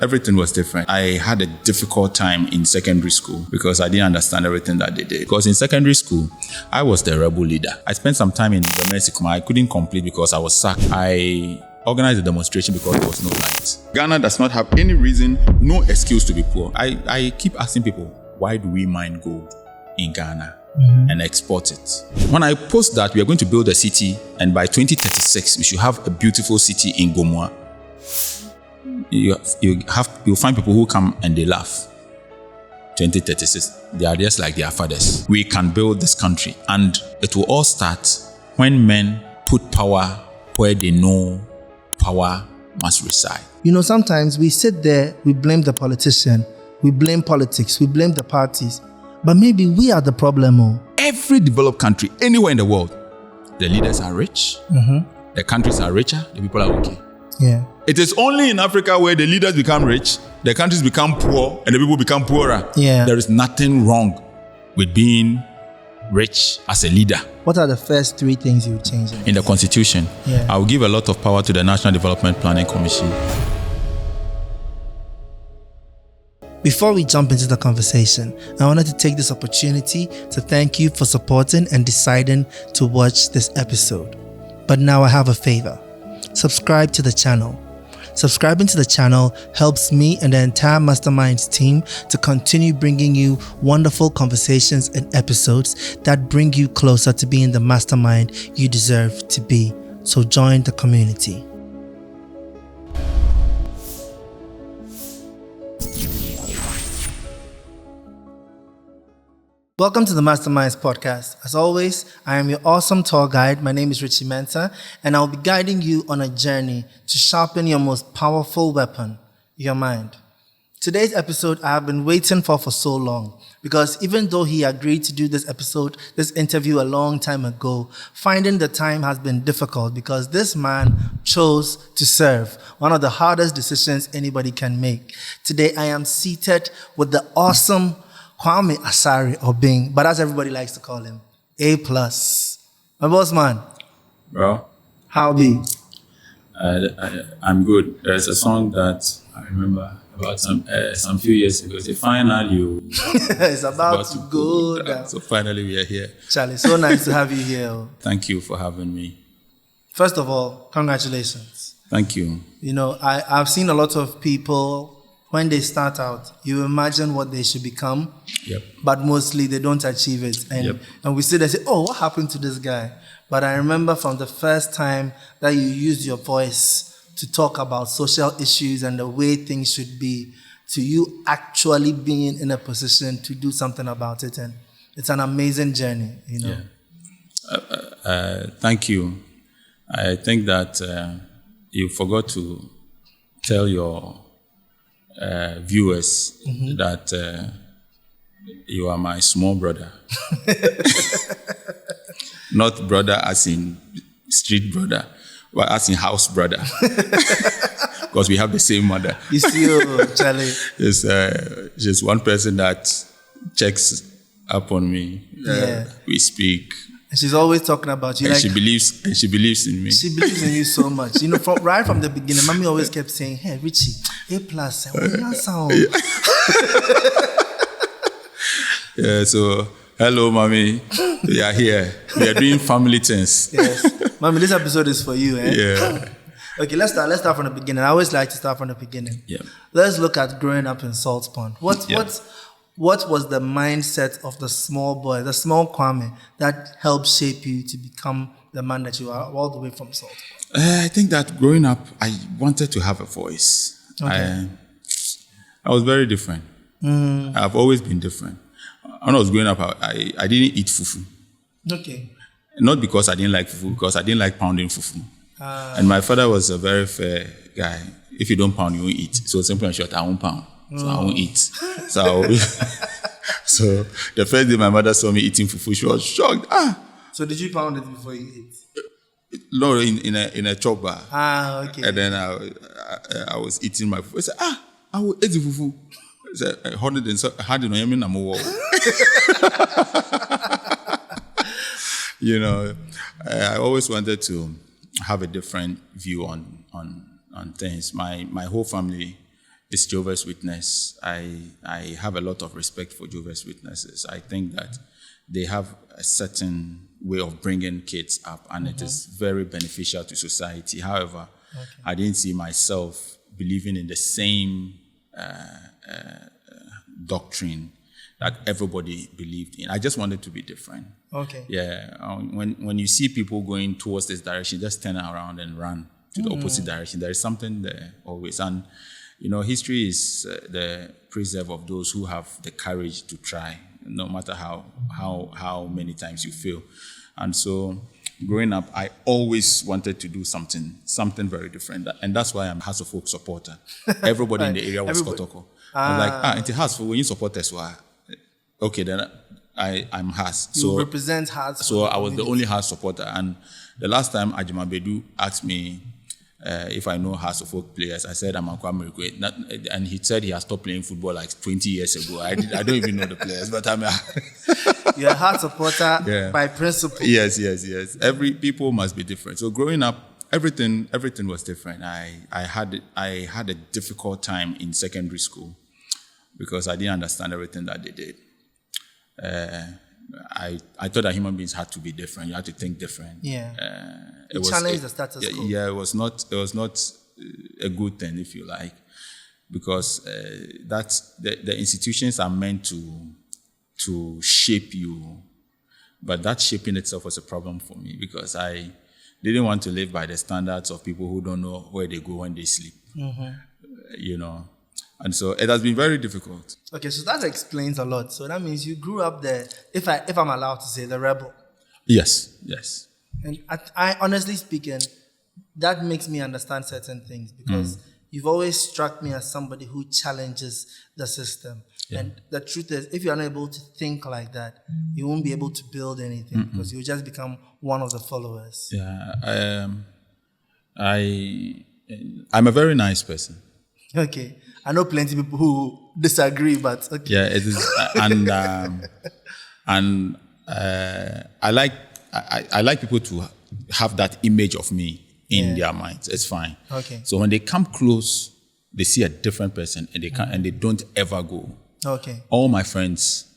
Everything was different. I had a difficult time in secondary school because I didn't understand everything that they did. Because in secondary school, I was the rebel leader. I spent some time in the Mexico. I couldn't complete because I was sacked. I organized a demonstration because there was no light. Ghana does not have any reason, no excuse to be poor. I keep asking people, why do we mine gold in Ghana and export it? When I post that we are going to build a city and by 2036 we should have a beautiful city in Gomoa, you'll find people who come and they laugh. 2036, they are just like their fathers. We can build this country, and it will all start when men put power where they know power must reside. You know, sometimes we sit there, we blame the politician, we blame politics, we blame the parties, but maybe we are the problem. Every developed country, anywhere in the world, the leaders are rich, the countries are richer, the people are okay. Yeah. It is only in Africa where the leaders become rich, the countries become poor, and the people become poorer. Yeah. There is nothing wrong with being rich as a leader. What are the first 3 things you would change? In the Constitution, I will give a lot of power to the National Development Planning Commission. Before we jump into the conversation, I wanted to take this opportunity to thank you for supporting and deciding to watch this episode. But now I have a favor. Subscribe to the channel. Subscribing to the channel helps me and the entire Masterminds team to continue bringing you wonderful conversations and episodes that bring you closer to being the mastermind you deserve to be. So join the community. Welcome to the Masterminds Podcast. As always, I am your awesome tour guide. My name is Richie Mensah, and I'll be guiding you on a journey to sharpen your most powerful weapon, your mind. Today's episode I have been waiting for so long, because even though he agreed to do this interview a long time ago, finding the time has been difficult because this man chose to serve, one of the hardest decisions anybody can make. Today I am seated with the awesome Kwame Asare Obeng, but as everybody likes to call him, A+. My boss man. Bro. How be? I'm good. There's a song that I remember about some few years ago. It's finally it's about to go down. So finally we are here. Charlie, so nice to have you here. Thank you for having me. First of all, congratulations. Thank you. You know, I've seen a lot of people. When they start out, you imagine what they should become, but mostly they don't achieve it. And we sit there and say, oh, what happened to this guy? But I remember from the first time that you used your voice to talk about social issues and the way things should be, to you actually being in a position to do something about it. And it's an amazing journey, you know. Yeah. Thank you. I think that you forgot to tell your viewers that you are my small brother. Not brother as in street brother, but as in house brother. Because we have the same mother. You see, Charlie. She's one person that checks up on me. We speak. And she's always talking about you. And she believes in me. She believes in you so much. You know, right from the beginning, Mommy always kept saying, hey, Richie, A+, sound. Yeah, so hello, Mommy. We are here. We are doing family things. Yes. Mommy, this episode is for you, eh? Yeah. Okay, let's start from the beginning. I always like to start from the beginning. Yeah. Let's look at growing up in Saltpond. What was the mindset of the small boy, the small Kwame, that helped shape you to become the man that you are all the way from Saltpond? I think that growing up, I wanted to have a voice. Okay. I was very different. I've always been different. When I was growing up, I didn't eat fufu. Okay. Not because I didn't like fufu, because I didn't like pounding fufu. And my father was a very fair guy. If you don't pound, you won't eat. So simple and short, I won't pound. So I won't eat. So the first day my mother saw me eating fufu, she was shocked. So did you pound it before you ate? No, in a chop bar. Okay. And then I was eating my fufu. I said, I will eat the fufu. I said, you know, I always wanted to have a different view on things. My whole family is Jehovah's Witness. I have a lot of respect for Jehovah's Witnesses. I think that they have a certain way of bringing kids up, and it is very beneficial to society. However, I didn't see myself believing in the same doctrine that everybody believed in. I just wanted to be different. Okay. Yeah. When you see people going towards this direction, just turn around and run to the opposite direction. There is something there always. And, history is the preserve of those who have the courage to try, no matter how many times you fail. And so growing up, I always wanted to do something very different. And that's why I'm House of Folk supporter. Everybody in the area was Kotoko. I'm like, it's House for when you support us. Okay, then I'm Haas. You represent Haas. So I was the only Haas supporter. And the last time Ajima Bedu asked me if I know Haas of Folk players, I said I'm a Kwame Asare. And he said he has stopped playing football like 20 years ago. I don't even know the players, but I'm You're a Haas supporter by principle. Yes. People must be different. So growing up, everything was different. I had a difficult time in secondary school because I didn't understand everything that they did. I thought that human beings had to be different. You had to think different. Yeah. It challenged the status quo. Yeah, it was not a good thing, if you like, because that's the institutions are meant to shape you, but that shaping itself was a problem for me because I didn't want to live by the standards of people who don't know where they go when they sleep. And so it has been very difficult. Okay, so that explains a lot. So that means you grew up there, if I'm allowed to say, the rebel. Yes. And I honestly speaking, that makes me understand certain things because you've always struck me as somebody who challenges the system. Yeah. And the truth is, if you're not able to think like that, you won't be able to build anything because you'll just become one of the followers. Yeah, I'm a very nice person. Okay. I know plenty of people who disagree, but okay. Yeah, it is, and I like people to have that image of me in their minds. It's fine. Okay. So when they come close, they see a different person, and they don't ever go. Okay. All my friends,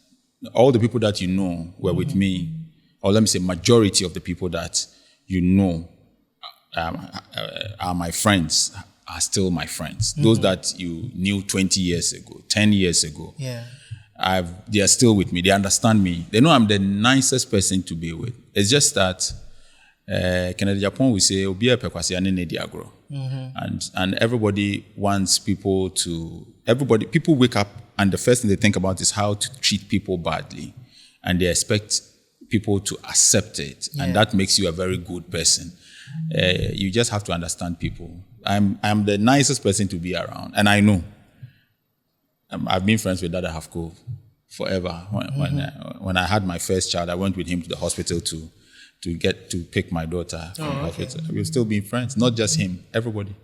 all the people that you know were with me, or let me say, majority of the people that you know are my friends. Are still my friends. Those that you knew 20 years ago, 10 years ago. Yeah. They are still with me. They understand me. They know I'm the nicest person to be with. It's just that Canada Japan will say and everybody wants people wake up and the first thing they think about is how to treat people badly. And they expect people to accept it. Yeah. And that makes you a very good person. You just have to understand people. I'm the nicest person to be around, and I know. I've been friends with Dada Hafko forever. When I had my first child, I went with him to the hospital to pick my daughter from the hospital. We've still been friends, not just him, everybody.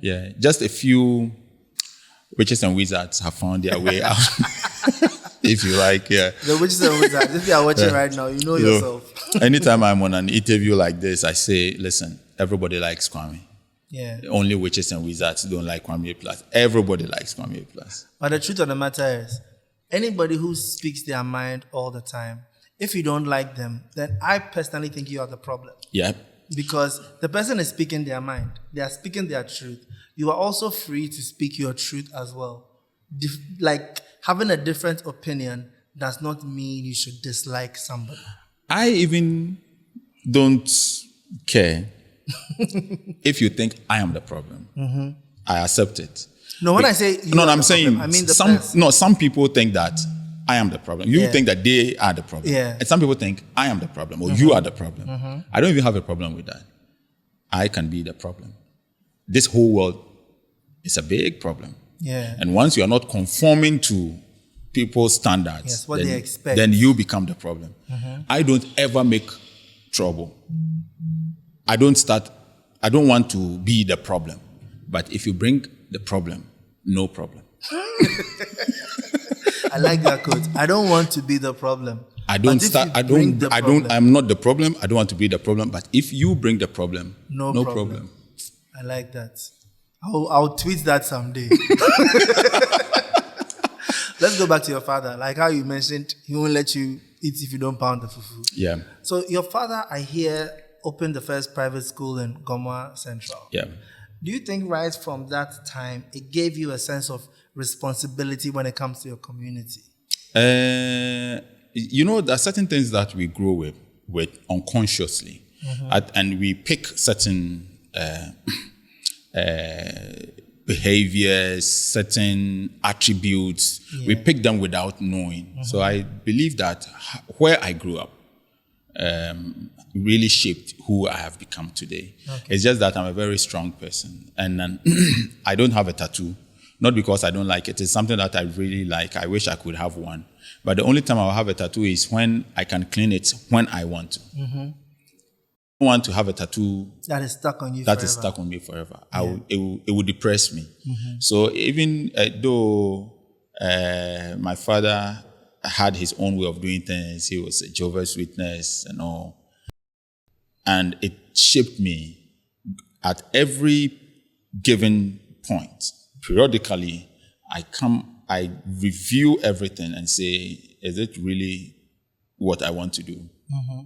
Yeah, just a few witches and wizards have found their way out. If you like, yeah. The witches and wizards, if you are watching right now, you know yourself. Anytime I'm on an interview like this, I say, listen, everybody likes Kwame. Yeah. Only witches and wizards don't like Kwame Plus. Everybody likes Kwame Plus. But the truth of the matter is, anybody who speaks their mind all the time, if you don't like them, then I personally think you are the problem. Yeah. Because the person is speaking their mind. They are speaking their truth. You are also free to speak your truth as well. Like, having a different opinion does not mean you should dislike somebody. I even don't care if you think I am the problem. I accept it. No, when I say I'm saying problem, I mean some people think that I am the problem. You think that they are the problem. Yeah. And some people think I am the problem or you are the problem. I don't even have a problem with that. I can be the problem. This whole world is a big problem. Yeah. And once you are not conforming to people's standards, what they expect, then you become the problem. I don't ever make trouble. I don't want to be the problem. But if you bring the problem, no problem. I like that quote. I don't want to be the problem. I'm not the problem. I don't want to be the problem. But if you bring the problem, no problem. I like that. I'll tweet that someday. Let's go back to your father. Like how you mentioned, he won't let you eat if you don't pound the fufu. Yeah. So your father, I hear, opened the first private school in Gomoa Central. Yeah. Do you think right from that time, it gave you a sense of responsibility when it comes to your community? There are certain things that we grow with unconsciously. And we pick certain behaviors, certain attributes. Yeah. We pick them without knowing. So I believe that where I grew up really shaped who I have become today. Okay. It's just that I'm a very strong person. And I don't have a tattoo. Not because I don't like it. It's something that I really like. I wish I could have one. But the only time I'll have a tattoo is when I can clean it when I want to. I don't want to have a tattoo that is stuck on you that forever. Is stuck on me forever. It would depress me. So even though my father had his own way of doing things, he was a Jehovah's Witness and all, and it shaped me at every given point. Periodically, I review everything and say, is it really what I want to do?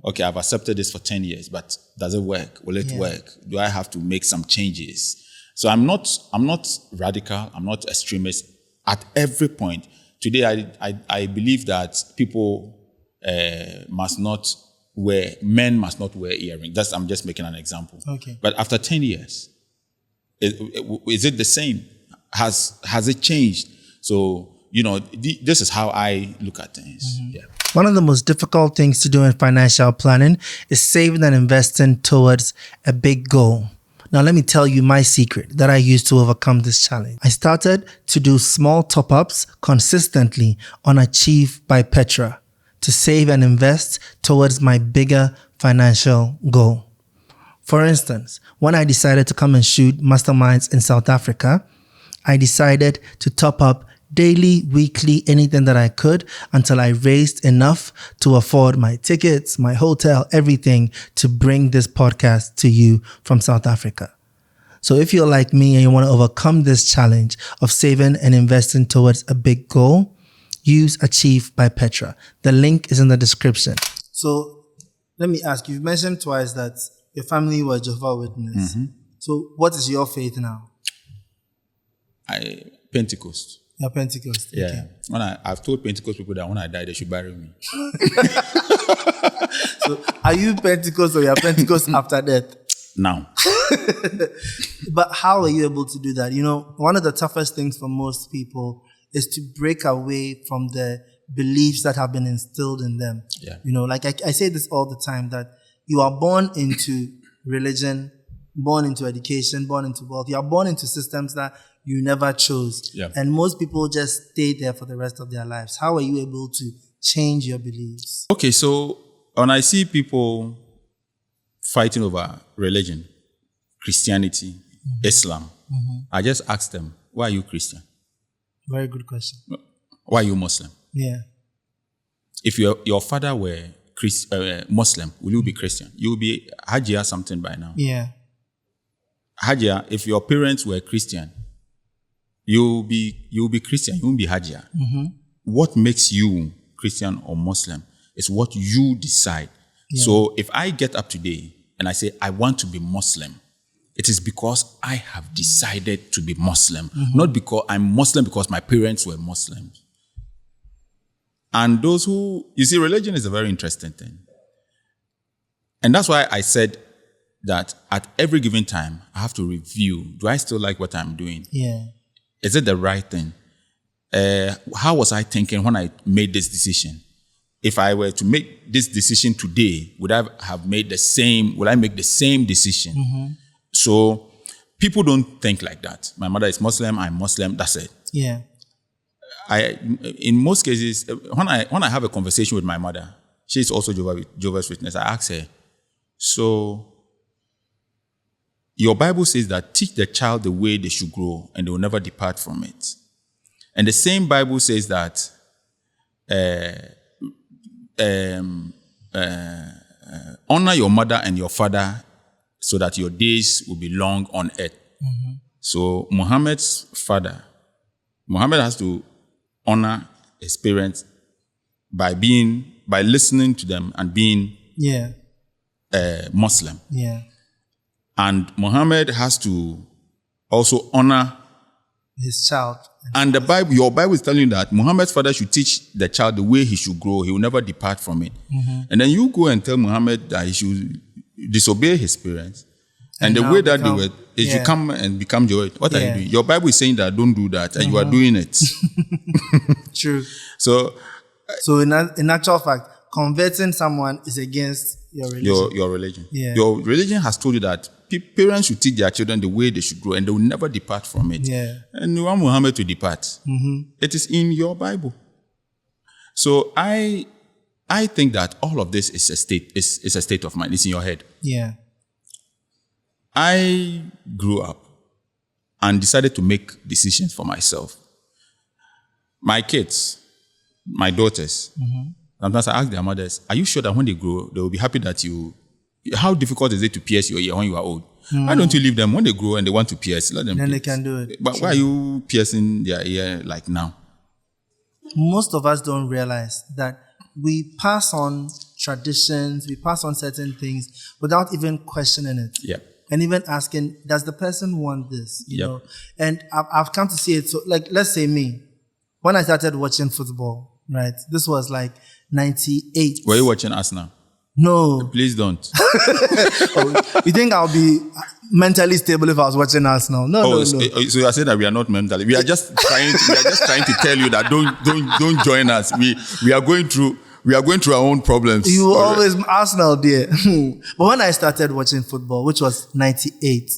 Okay, I've accepted this for 10 years, but does it work? Will it work? Do I have to make some changes? So I'm not radical. I'm not extremist. At every point, today I believe that men must not wear earrings. I'm just making an example. Okay. But after 10 years, is it the same? Has it changed? So, this is how I look at things. Yeah. One of the most difficult things to do in financial planning is saving and investing towards a big goal. Now, let me tell you my secret that I used to overcome this challenge. I started to do small top-ups consistently on Achieve by Petra to save and invest towards my bigger financial goal. For instance, when I decided to come and shoot Masterminds in South Africa, I decided to top up daily, weekly, anything that I could until I raised enough to afford my tickets, my hotel, everything to bring this podcast to you from South Africa. So if you're like me and you want to overcome this challenge of saving and investing towards a big goal, use Achieve by Petra. The link is in the description. So let me ask you, you've mentioned twice that your family were Jehovah's Witness. So what is your faith now? Pentecost. You're Pentecost. Yeah. Okay. When I've told Pentecost people that when I die, they should bury me. So are you Pentecost or you're Pentecost after death? Now. But how are you able to do that? One of the toughest things for most people is to break away from the beliefs that have been instilled in them. Yeah. Like I say this all the time, that you are born into religion, born into education, born into wealth. You are born into systems that you never chose. Yeah. And most people just stay there for the rest of their lives. How are you able to change your beliefs? Okay, so when I see people fighting over religion, Christianity, Islam, I just ask them, why are you Christian? Very good question. Why are you Muslim? Yeah. If your father were Muslim, will you be Christian? You will be Hajia something by now. Yeah. Hajia, if your parents were Christian, you'll be Christian, you won't be Hajia. What makes you Christian or Muslim is what you decide. Yeah. So if I get up today and I say, I want to be Muslim, it is because I have decided to be Muslim, not because I'm Muslim because my parents were Muslims. And those religion is a very interesting thing. And that's why I said that at every given time, I have to review, do I still like what I'm doing? Yeah. Is it the right thing? How was I thinking when I made this decision? If I were to make this decision today, would I make the same decision? So people don't think like that. My mother is Muslim, I'm Muslim, that's it. Yeah. In most cases, when I have a conversation with my mother, she's also Jehovah's Witness, I ask her, so your Bible says that teach the child the way they should grow and they will never depart from it. And the same Bible says that honor your mother and your father so that your days will be long on earth. So Muhammad has to honor his parents by listening to them and being Muslim. Yeah. And Muhammad has to also honor his child. And your Bible is telling you that Muhammad's father should teach the child the way he should grow. He will never depart from it. Mm-hmm. And then you go and tell Muhammad that he should disobey his parents. And the way that do it is you come and become your... What are you doing? Your Bible is saying that don't do that, and you are doing it. True. So in actual fact, converting someone is against your religion. Your religion. Yeah. Your religion has told you that parents should teach their children the way they should grow, and they will never depart from it. Yeah. And you want Muhammad to depart. Mm-hmm. It is in your Bible. So I think that all of this is a state of mind. It's in your head. Yeah. I grew up and decided to make decisions for myself. My kids, my daughters, sometimes I ask their mothers, are you sure that when they grow, they will be happy that you... How difficult is it to pierce your ear when you are old? Why don't you leave them when they grow and they want to pierce? Let them Then pierce. They can do it. But why are you piercing their ear like now? Most of us don't realize that we pass on traditions, we pass on certain things without even questioning it. Yeah. And even asking, does the person want this? You Yep. know? And I've come to see it. So, like, let's say me, when I started watching football, right? This was like 98. Were you watching Arsenal? No. Please don't. You think I'll be mentally stable if I was watching Arsenal? No. So you are saying that we are not mentally. We are just trying to tell you that don't join us. We are going through our own problems. You always Arsenal, dear. But when I started watching football, which was 98,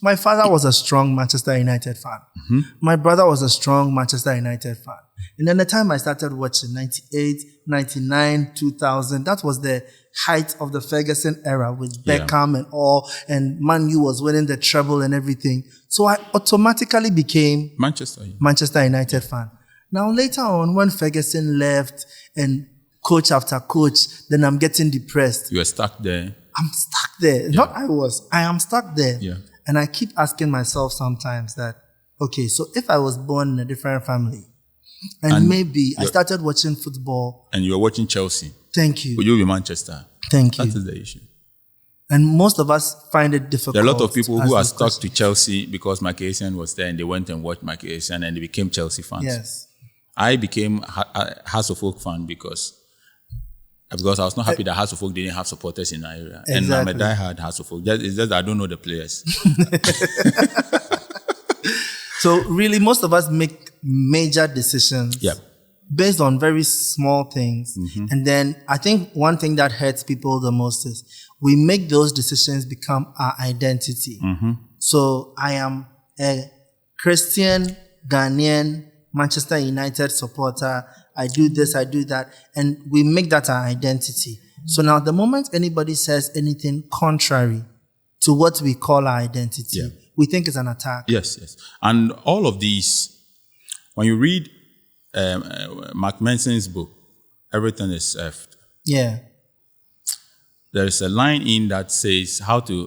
my father was a strong Manchester United fan. Mm-hmm. My brother was a strong Manchester United fan. And then the time I started watching, 98, 99, 2000, that was the height of the Ferguson era with Beckham and all, and Man U was winning the treble and everything. So I automatically became Manchester United fan. Now later on, when Ferguson left and coach after coach, then I'm getting depressed. You are stuck there. I'm stuck there. Yeah. I am stuck there. Yeah. And I keep asking myself sometimes that, okay, so if I was born in a different family, and maybe I started watching football. And you're watching Chelsea. Thank you. Would you be Manchester? Thank you. That is the issue. And most of us find it difficult. There are a lot of people who are stuck to Chelsea because Michael Essien was there and they went and watched Michael Essien and they became Chelsea fans. Yes. I became a House of Folk fan because I was not happy that House of Folk didn't have supporters in Nigeria. Exactly. And I'm a diehard House of Folk. It's just that I don't know the players. So really, most of us make major decisions based on very small things. Mm-hmm. And then I think one thing that hurts people the most is we make those decisions become our identity. Mm-hmm. So I am a Christian, Ghanaian, Manchester United supporter. I do this, I do that. And we make that our identity. So now the moment anybody says anything contrary to what we call our identity, we think it's an attack. Yes. And all of these, when you read Mark Manson's book, Everything is Effed. Yeah. There is a line in that says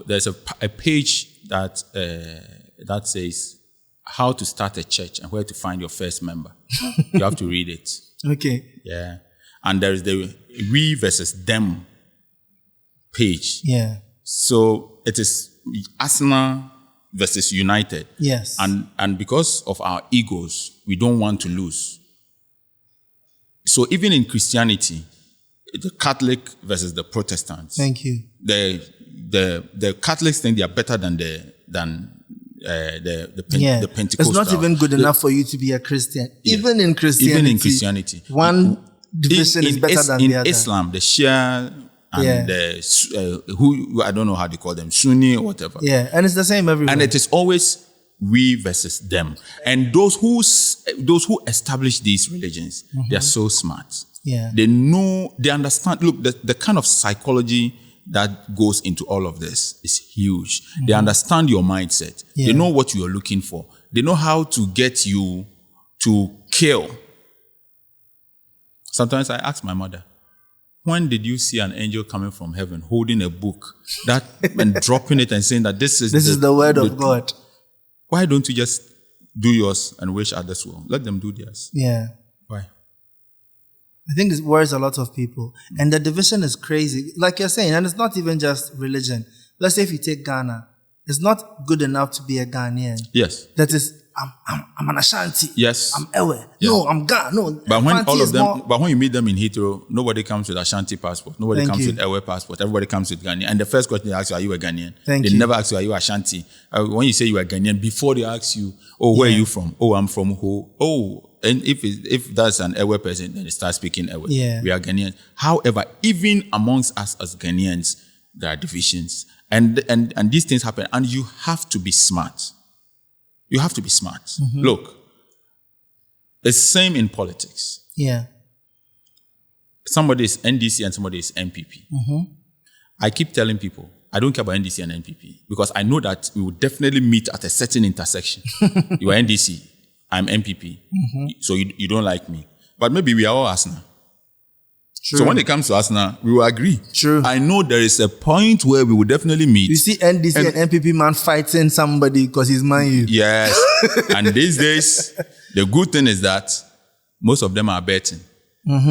there's a page that says how to start a church and where to find your first member. You have to read it. Okay. Yeah. And there is the we versus them page. Yeah. So it is Arsenal versus United. Yes. And because of our egos, we don't want to lose. So even in Christianity, the Catholic versus the Protestants. Thank you. The Catholics think they are better than the Pentecostals. It's not even good enough for you to be a Christian. Yeah. Even in Christianity. One division is better than the other. In Islam, the Shia and who I don't know how they call them, Sunni or whatever. Yeah, and it's the same everywhere. And it is always we versus them. And those who establish these religions, they are so smart. Yeah. They know, they understand. Look, the kind of psychology that goes into all of this is huge. Mm-hmm. They understand your mindset. Yeah. They know what you are looking for. They know how to get you to kill. Sometimes I ask my mother, when did you see an angel coming from heaven holding a book and dropping it and saying that this is the word of God? Why don't you just do yours and wish others well? Let them do theirs. Yeah. Why? I think it worries a lot of people. And the division is crazy. Like you're saying, and it's not even just religion. Let's say if you take Ghana, it's not good enough to be a Ghanaian. Yes. That is, I'm an Ashanti. Yes. I'm Ewe. Yeah. No, I'm Ghana. No. But when Ashanti all of is them, more- but when you meet them in Heathrow, nobody comes with Ashanti passport. Nobody Thank comes you. with Ewe passport. Everybody comes with Ghanaian. And the first question they ask you, are you a Ghanaian? Thank they you. never ask you, are you Ashanti? When you say you are Ghanaian, before they ask you, oh, where are you from? Oh, I'm from who? Oh, and if that's an Ewe person, then they start speaking Ewe. Yeah. We are Ghanaians. However, even amongst us as Ghanaians, there are divisions. And these things happen. And you have to be smart. You have to be smart. Mm-hmm. Look, it's the same in politics. Yeah. Somebody is NDC and somebody is MPP. Mm-hmm. I keep telling people, I don't care about NDC and MPP because I know that we will definitely meet at a certain intersection. You are NDC, I'm MPP, so you don't like me. But maybe we are all Arsenal. True. So when it comes to Arsenal, we will agree. True. I know there is a point where we will definitely meet. You see NDC and MPP man fighting somebody because he's Man U. Yes. And these days, the good thing is that most of them are betting.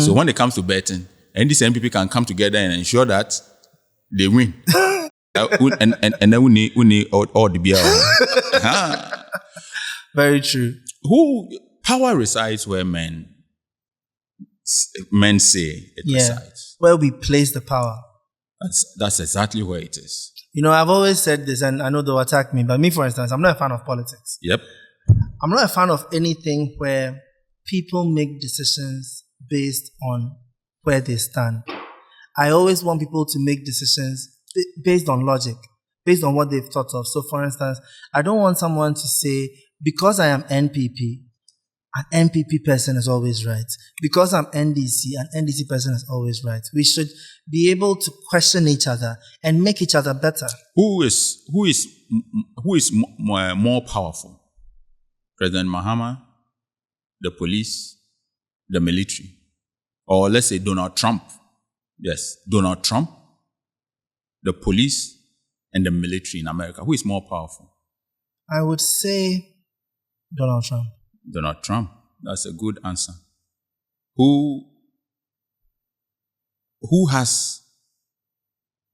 So when it comes to betting, NDC and MPP can come together and ensure that they win. and then we need all the beer. Very true. Power resides where men say it resides. Where we place the power. That's exactly where it is. You know, I've always said this, and I know they'll attack me, but me, for instance, I'm not a fan of politics. Yep. I'm not a fan of anything where people make decisions based on where they stand. I always want people to make decisions based on logic, based on what they've thought of. So, for instance, I don't want someone to say, because I am NPP, an NPP person is always right. Because I'm NDC, an NDC person is always right. We should be able to question each other and make each other better. Who is more powerful? President Mahama, the police, the military, or let's say Donald Trump. Yes, Donald Trump, the police, and the military in America. Who is more powerful? I would say Donald Trump. Donald Trump. That's a good answer. Who has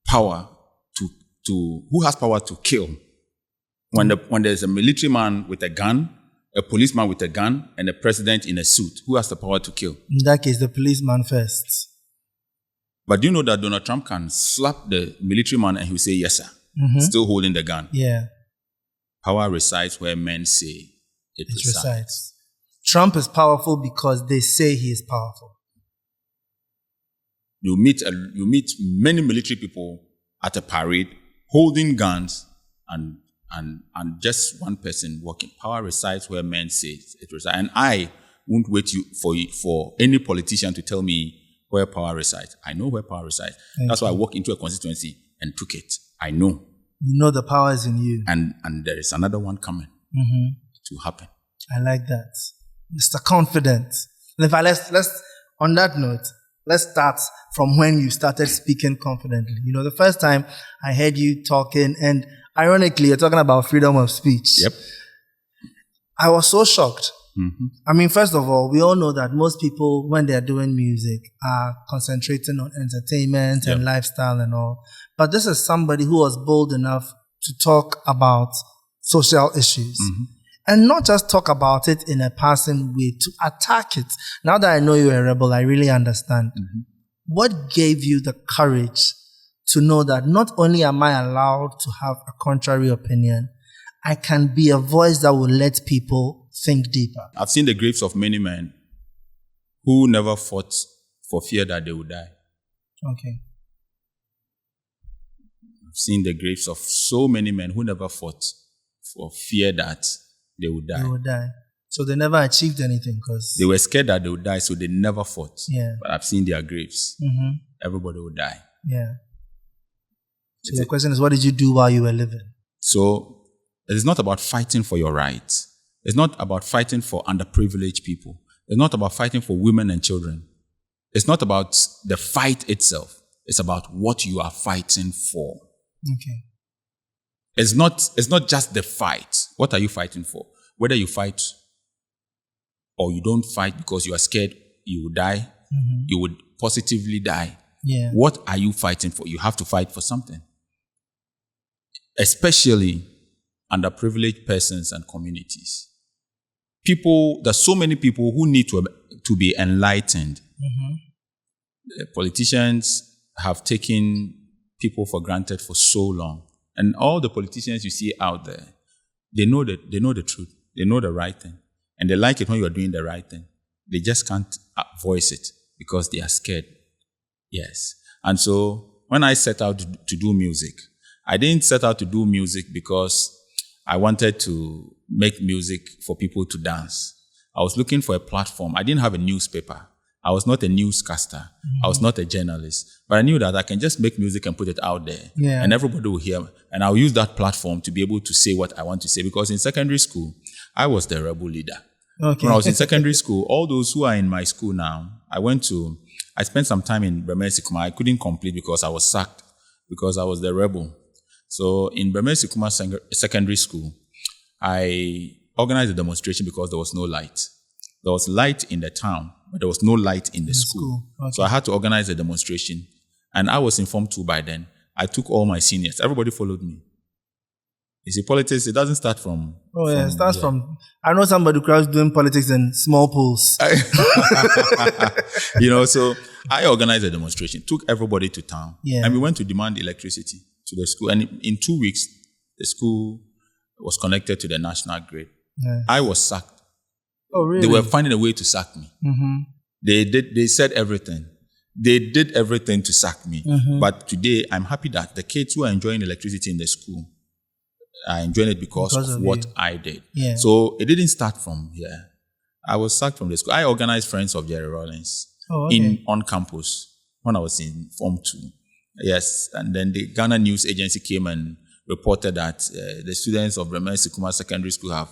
power to kill? When there's a military man with a gun, a policeman with a gun, and a president in a suit, who has the power to kill? In that case, the policeman first. But do you know that Donald Trump can slap the military man and he'll say, yes, sir, still holding the gun? Yeah. Power resides where men say it resides. Trump is powerful because they say he is powerful. You meet many military people at a parade holding guns and just one person walking. Power resides where men say it resides. And I won't wait for any politician to tell me where power resides. I know where power resides. That's why I walked into a constituency and took it. I know. You know the power is in you. And there is another one coming to happen. I like that. Mr. Confident. And in fact, let's on that note, let's start from when you started speaking confidently. You know, the first time I heard you talking, and ironically, you're talking about freedom of speech. Yep. I was so shocked. I mean, first of all, we all know that most people, when they're doing music, are concentrating on entertainment and lifestyle and all. But this is somebody who was bold enough to talk about social issues. And not just talk about it in a passing way, to attack it. Now that I know you're a rebel, I really understand. What gave you the courage to know that not only am I allowed to have a contrary opinion, I can be a voice that will let people think deeper? I've seen the graves of many men who never fought for fear that they would die. Okay. I've seen the graves of so many men who never fought for fear that they would die. They would die. So they never achieved anything because they were scared that they would die, so they never fought. Yeah. But I've seen their graves. Everybody would die. Yeah. So the question is, what did you do while you were living? So it's not about fighting for your rights. It's not about fighting for underprivileged people. It's not about fighting for women and children. It's not about the fight itself. It's about what you are fighting for. Okay. It's not just the fight. What are you fighting for? Whether you fight or you don't fight because you are scared you will die, you would positively die. Yeah. What are you fighting for? You have to fight for something. Especially underprivileged persons and communities. There's so many people who need to be enlightened. Politicians have taken people for granted for so long. And all the politicians you see out there, they know the truth. They know the right thing. And they like it when you are doing the right thing. They just can't voice it because they are scared. Yes. And so when I set out to do music, I didn't set out to do music because I wanted to make music for people to dance. I was looking for a platform. I didn't have a newspaper. I was not a newscaster. I was not a journalist. But I knew that I can just make music and put it out there. Yeah. And everybody will hear. And I'll use that platform to be able to say what I want to say. Because in secondary school, I was the rebel leader. Okay. When I was in secondary school, all those who are in my school now, I spent some time in Bremesi-Kuma. I couldn't complete because I was sacked because I was the rebel. So in Bremesi-Kuma secondary school, I organized a demonstration because there was no light. There was light in the town, but there was no light in the school. Okay. So I had to organize a demonstration. And I was informed too by then. I took all my seniors. Everybody followed me. You see, politics, it doesn't start from... Oh, yeah, it starts from... I know somebody who was doing politics in small pools. So I organized a demonstration, took everybody to town, and we went to demand electricity to the school. And in 2 weeks, the school was connected to the national grid. Yes. I was sacked. Oh, really? They were finding a way to sack me. They said everything. They did everything to sack me. But today, I'm happy that the kids who are enjoying electricity in the school are enjoying it because of what I did. Yeah. So it didn't start from here. I was sacked from the school. I organized Friends of Jerry Rawlings on campus when I was in Form 2. Yes, and then the Ghana News Agency came and reported that the students of Bremesi-Kuma Secondary School have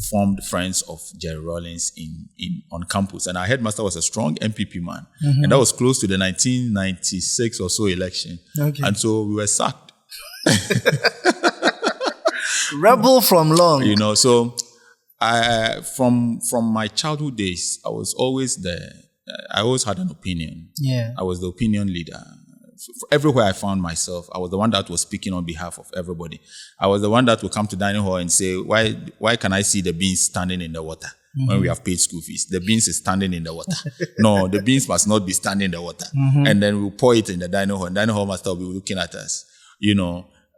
formed Friends of Jerry Rawlings on campus. And our headmaster was a strong MPP man. And that was close to the 1996 or so election. Okay. And so we were sacked. Rebel from long. So from my childhood days, I was always I always had an opinion. Yeah. I was the opinion leader. Everywhere I found myself, I was the one that was speaking on behalf of everybody. I was the one that would come to dining hall and say, why can I see the beans standing in the water when we have paid school fees? The beans is standing in the water. No, the beans must not be standing in the water. And then we'll pour it in the dining hall, and dining hall master will be looking at us,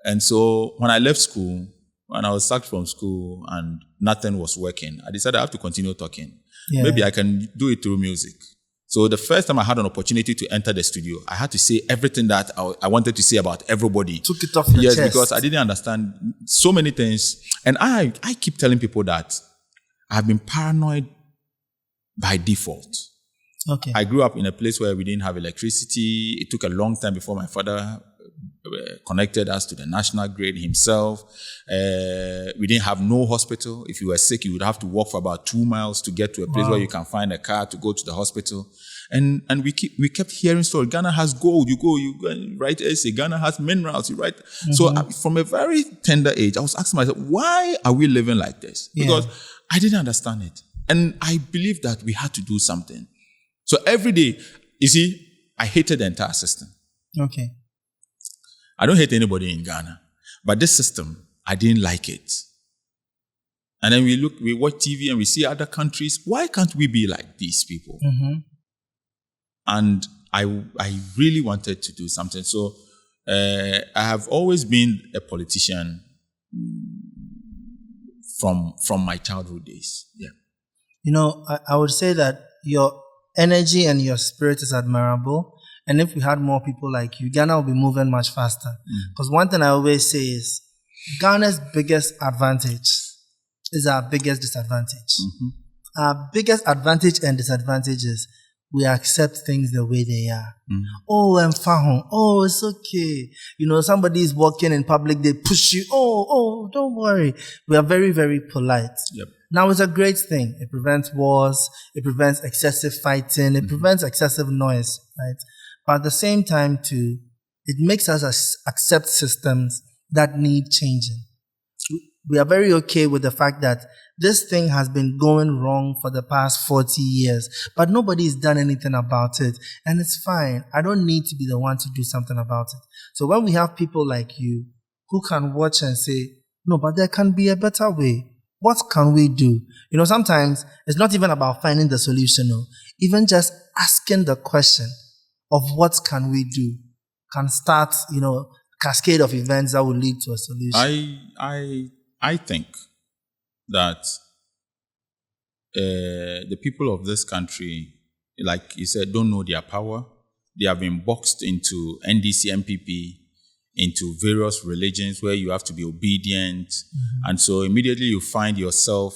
And so when I left school, when I was sacked from school and nothing was working, I decided I have to continue talking. Yeah. Maybe I can do it through music. So the first time I had an opportunity to enter the studio, I had to say everything that I wanted to say about everybody. Took it off your chest. Yes, because I didn't understand so many things. And I keep telling people that I've been paranoid by default. Okay. I grew up in a place where we didn't have electricity. It took a long time before my father connected us to the national grid himself. We didn't have no hospital. If you were sick, you would have to walk for about 2 miles to get to a place where you can find a car to go to the hospital. And we kept hearing stories. Ghana has gold. You go write essay. Ghana has minerals. You write. So from a very tender age, I was asking myself, why are we living like this? Because I didn't understand it. And I believed that we had to do something. So every day, you see, I hated the entire system. Okay. I don't hate anybody in Ghana, but this system, I didn't like it. And then we watch TV and we see other countries. Why can't we be like these people? And I really wanted to do something. So I have always been a politician from my childhood days. Yeah. I would say that your energy and your spirit is admirable. And if we had more people like you, Ghana will be moving much faster. Because one thing I always say is, Ghana's biggest advantage is our biggest disadvantage. Our biggest advantage and disadvantage is we accept things the way they are. Oh, I'm fine. Oh, it's okay. Somebody is walking in public, they push you. Oh, don't worry. We are very, very polite. Yep. Now, it's a great thing. It prevents wars. It prevents excessive fighting. It prevents excessive noise, right? But at the same time, too, it makes us accept systems that need changing. we are very okay with the fact that this thing has been going wrong for the past 40 years, but nobody's done anything about it. And it's fine. I don't need to be the one to do something about it. So when we have people like you who can watch and say, no, but there can be a better way. What can we do? Sometimes it's not even about finding the solution. No. Even just asking the question of what can we do can start, cascade of events that will lead to a solution. I think that the people of this country, like you said, don't know their power. They have been boxed into NDC, MPP, into various religions where you have to be obedient. Mm-hmm. And so immediately you find yourself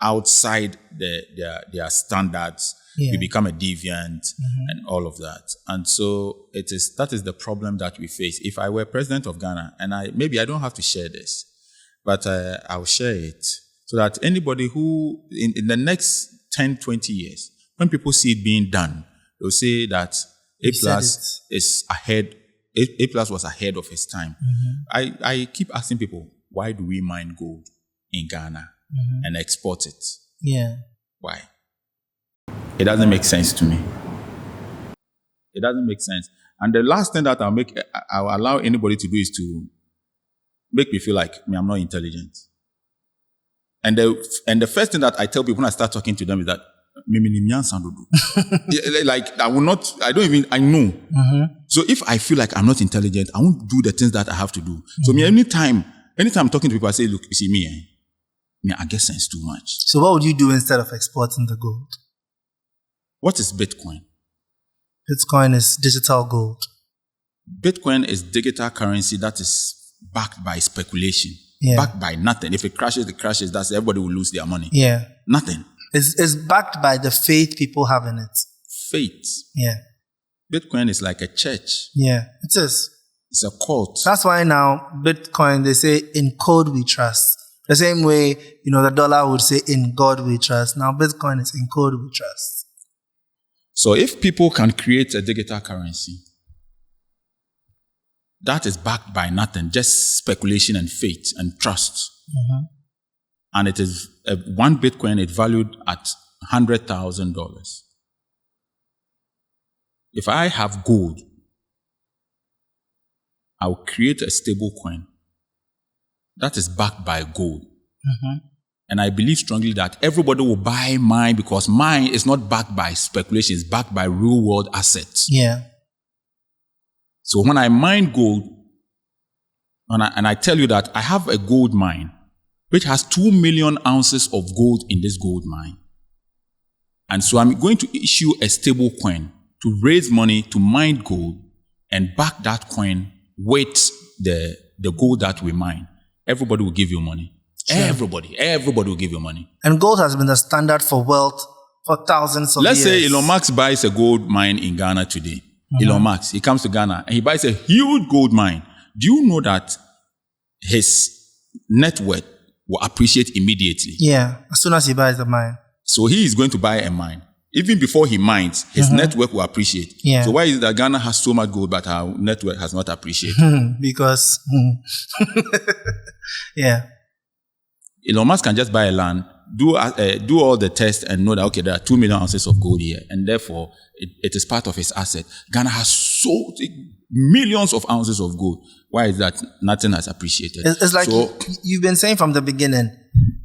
outside their standards. Yeah. You become a deviant and all of that. And so that is the problem that we face. If I were president of Ghana, and maybe I don't have to share this, but I'll share it so that anybody who in the next 10, 20 years, when people see it being done, they'll say that A+ is ahead. A+ was ahead of its time. Mm-hmm. I keep asking people, why do we mine gold in Ghana and export it? Yeah. Why? It doesn't make sense to me. It doesn't make sense. And the last thing that I'll allow anybody to do is to make me feel like I'm not intelligent. And the first thing that I tell people when I start talking to them is that like I know. Mm-hmm. So if I feel like I'm not intelligent, I won't do the things that I have to do. So anytime I'm talking to people, I say, look, you see me, I get sense too much. So what would you do instead of exporting the gold? What is Bitcoin? Bitcoin is digital gold. Bitcoin is digital currency that is backed by speculation, backed by nothing. If it crashes, it crashes. That's everybody will lose their money. Yeah. Nothing. It's backed by the faith people have in it. Faith. Yeah. Bitcoin is like a church. Yeah, it is. It's a cult. That's why now Bitcoin, they say, in code we trust. The same way, the dollar would say, in God we trust. Now Bitcoin is in code we trust. So if people can create a digital currency that is backed by nothing, just speculation and faith and trust, and it is one Bitcoin is valued at $100,000. If I have gold, I'll create a stable coin that is backed by gold. And I believe strongly that everybody will buy mine because mine is not backed by speculation, it's backed by real world assets. Yeah. So when I mine gold, and I tell you that I have a gold mine, which has 2 million ounces of gold in this gold mine. And so I'm going to issue a stable coin to raise money to mine gold and back that coin with the gold that we mine. Everybody will give you money. Sure. Everybody will give you money. And gold has been the standard for wealth for thousands of years. Let's say Elon Musk buys a gold mine in Ghana today. Elon Musk, he comes to Ghana and he buys a huge gold mine. Do you know that his net worth will appreciate immediately? Yeah, as soon as he buys the mine. So he is going to buy a mine. Even before he mines, his net worth will appreciate. Yeah. So why is it that Ghana has so much gold but our net worth has not appreciated? Because, yeah. Elon Musk can just buy a land, do all the tests and know that, okay, there are 2 million ounces of gold here, and therefore it is part of his asset. Ghana has so millions of ounces of gold. Why is that nothing has appreciated? It's like you've been saying from the beginning,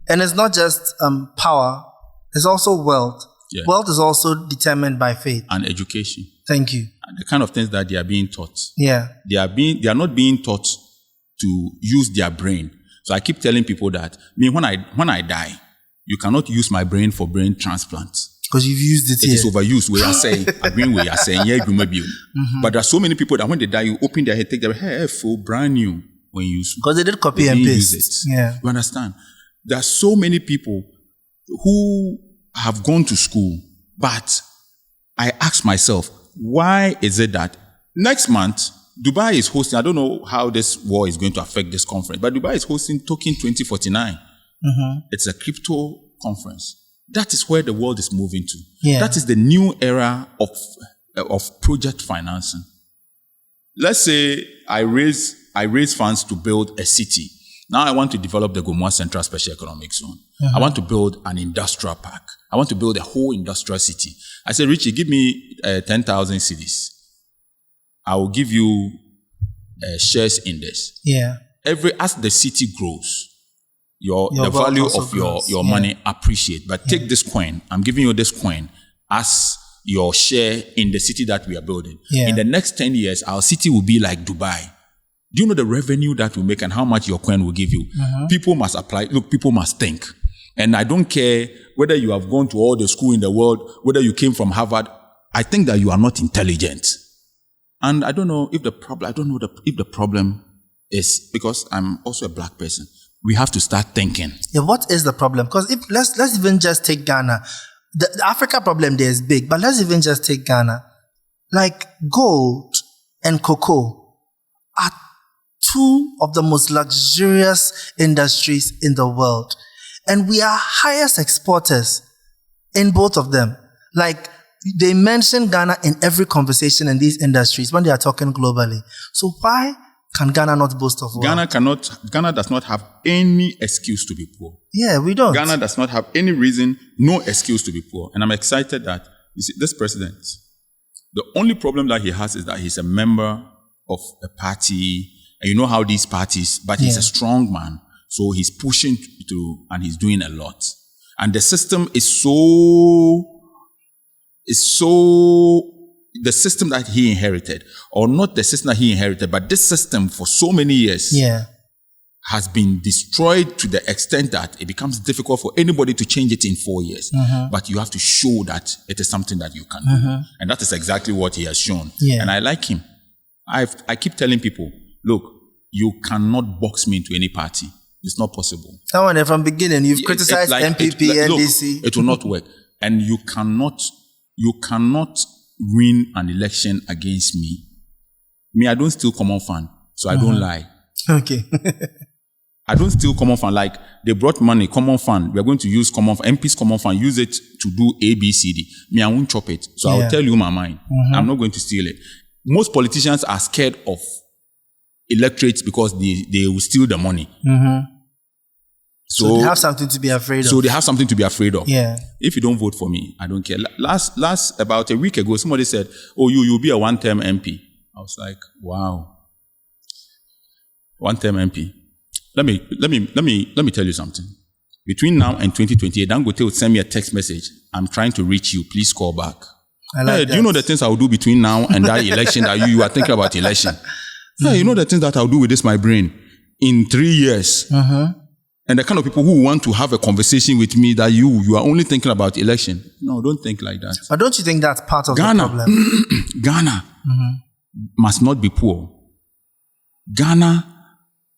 and it's not just power, it's also wealth. Yeah. Wealth is also determined by faith. And education. Thank you. And the kind of things that they are being taught. Yeah. They are not being taught to use their brain. So I keep telling people that when I die, you cannot use my brain for brain transplants. Because you've used it. It is overused. We are saying, but there are so many people that when they die, you open their head, take their hair full, brand new when you use. Because they did copy and paste. Use it. Yeah. You understand? There are so many people who have gone to school, but I ask myself, why is it that next month Dubai is hosting, I don't know how this war is going to affect this conference, but Dubai is hosting Token 2049. It's a crypto conference. That is where the world is moving to. Yeah. That is the new era of project financing. let's say I raise funds to build a city. Now I want to develop the Gomoa Central Special Economic Zone. I want to build an industrial park. I want to build a whole industrial city. I say, Richie, give me 10,000 cedis. I will give you shares in this. Yeah. As the city grows, the value of your money appreciate. But take this coin. I'm giving you this coin as your share in the city that we are building. Yeah. In the next 10 years, our city will be like Dubai. Do you know the revenue that we make and how much your coin will give you? People must apply. Look, people must think. And I don't care whether you have gone to all the school in the world, whether you came from Harvard. I think that you are not intelligent. And I don't know if the problem is because I'm also a black person. We have to start thinking. Yeah, what is the problem? Because let's even just take Ghana. The Africa problem there is big, but let's even just take Ghana. Like gold and cocoa are two of the most luxurious industries in the world. And we are highest exporters in both of them. Like, they mention Ghana in every conversation in these industries when they are talking globally. So why can Ghana not boast of wealth? Ghana does not have any excuse to be poor. Yeah, we don't. Ghana does not have any reason, no excuse to be poor. And I'm excited that, you see, this president, the only problem that he has is that he's a member of a party. And you know how these parties, but he's a strong man. So he's pushing through and he's doing a lot. And the system is the system that he inherited, or not the system that he inherited, but this system for so many years has been destroyed to the extent that it becomes difficult for anybody to change it in 4 years. But you have to show that it is something that you can do. And that is exactly what he has shown. And I like him. I keep telling people, look, you cannot box me into any party. It's not possible. Someone from the beginning, you've criticized MPP, NDC. Look, it will not work. And you cannot win an election against me. Me, I don't steal common fund, so I don't lie. Okay. I don't steal common fund. Like, they brought money, common fund. We are going to use common fund. MP's common fund, use it to do A, B, C, D. Me, I won't chop it. So I'll tell you my mind. I'm not going to steal it. Most politicians are scared of electorates because they will steal the money. So they have something to be afraid of. Yeah. If you don't vote for me, I don't care. Last about a week ago, somebody said, "Oh, you'll be a one-term MP." I was like, "Wow, one-term MP." Let me tell you something. Between now and 2028, Dangote will send me a text message. I'm trying to reach you. Please call back. Do you know the things I will do between now and that election that you are thinking about election? You know the things that I'll do with this, my brain, in 3 years. And the kind of people who want to have a conversation with me that you are only thinking about election. No, don't think like that. But don't you think that's part of the problem? Ghana must not be poor. Ghana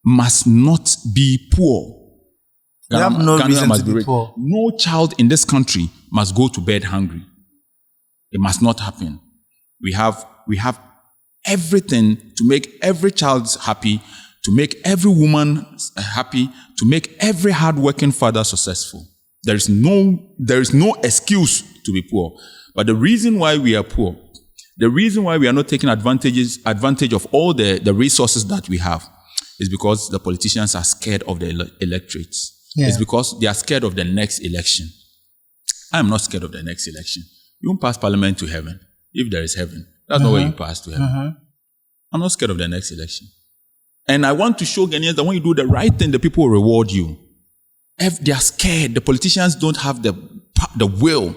must not be poor. We have no reason to be poor. No child in this country must go to bed hungry. It must not happen. We have everything to make every child happy, to make every woman happy, to make every hardworking father successful. There is no excuse to be poor. But the reason why we are poor, the reason why we are not taking advantage of all the resources that we have, is because the politicians are scared of the electorates. It's because they are scared of the next election. I am not scared of the next election. You won't pass parliament to heaven. If there is heaven, that's not where you pass to heaven. I'm not scared of the next election. And I want to show Ghanaians that when you do the right thing, the people will reward you. If they are scared, the politicians don't have the will.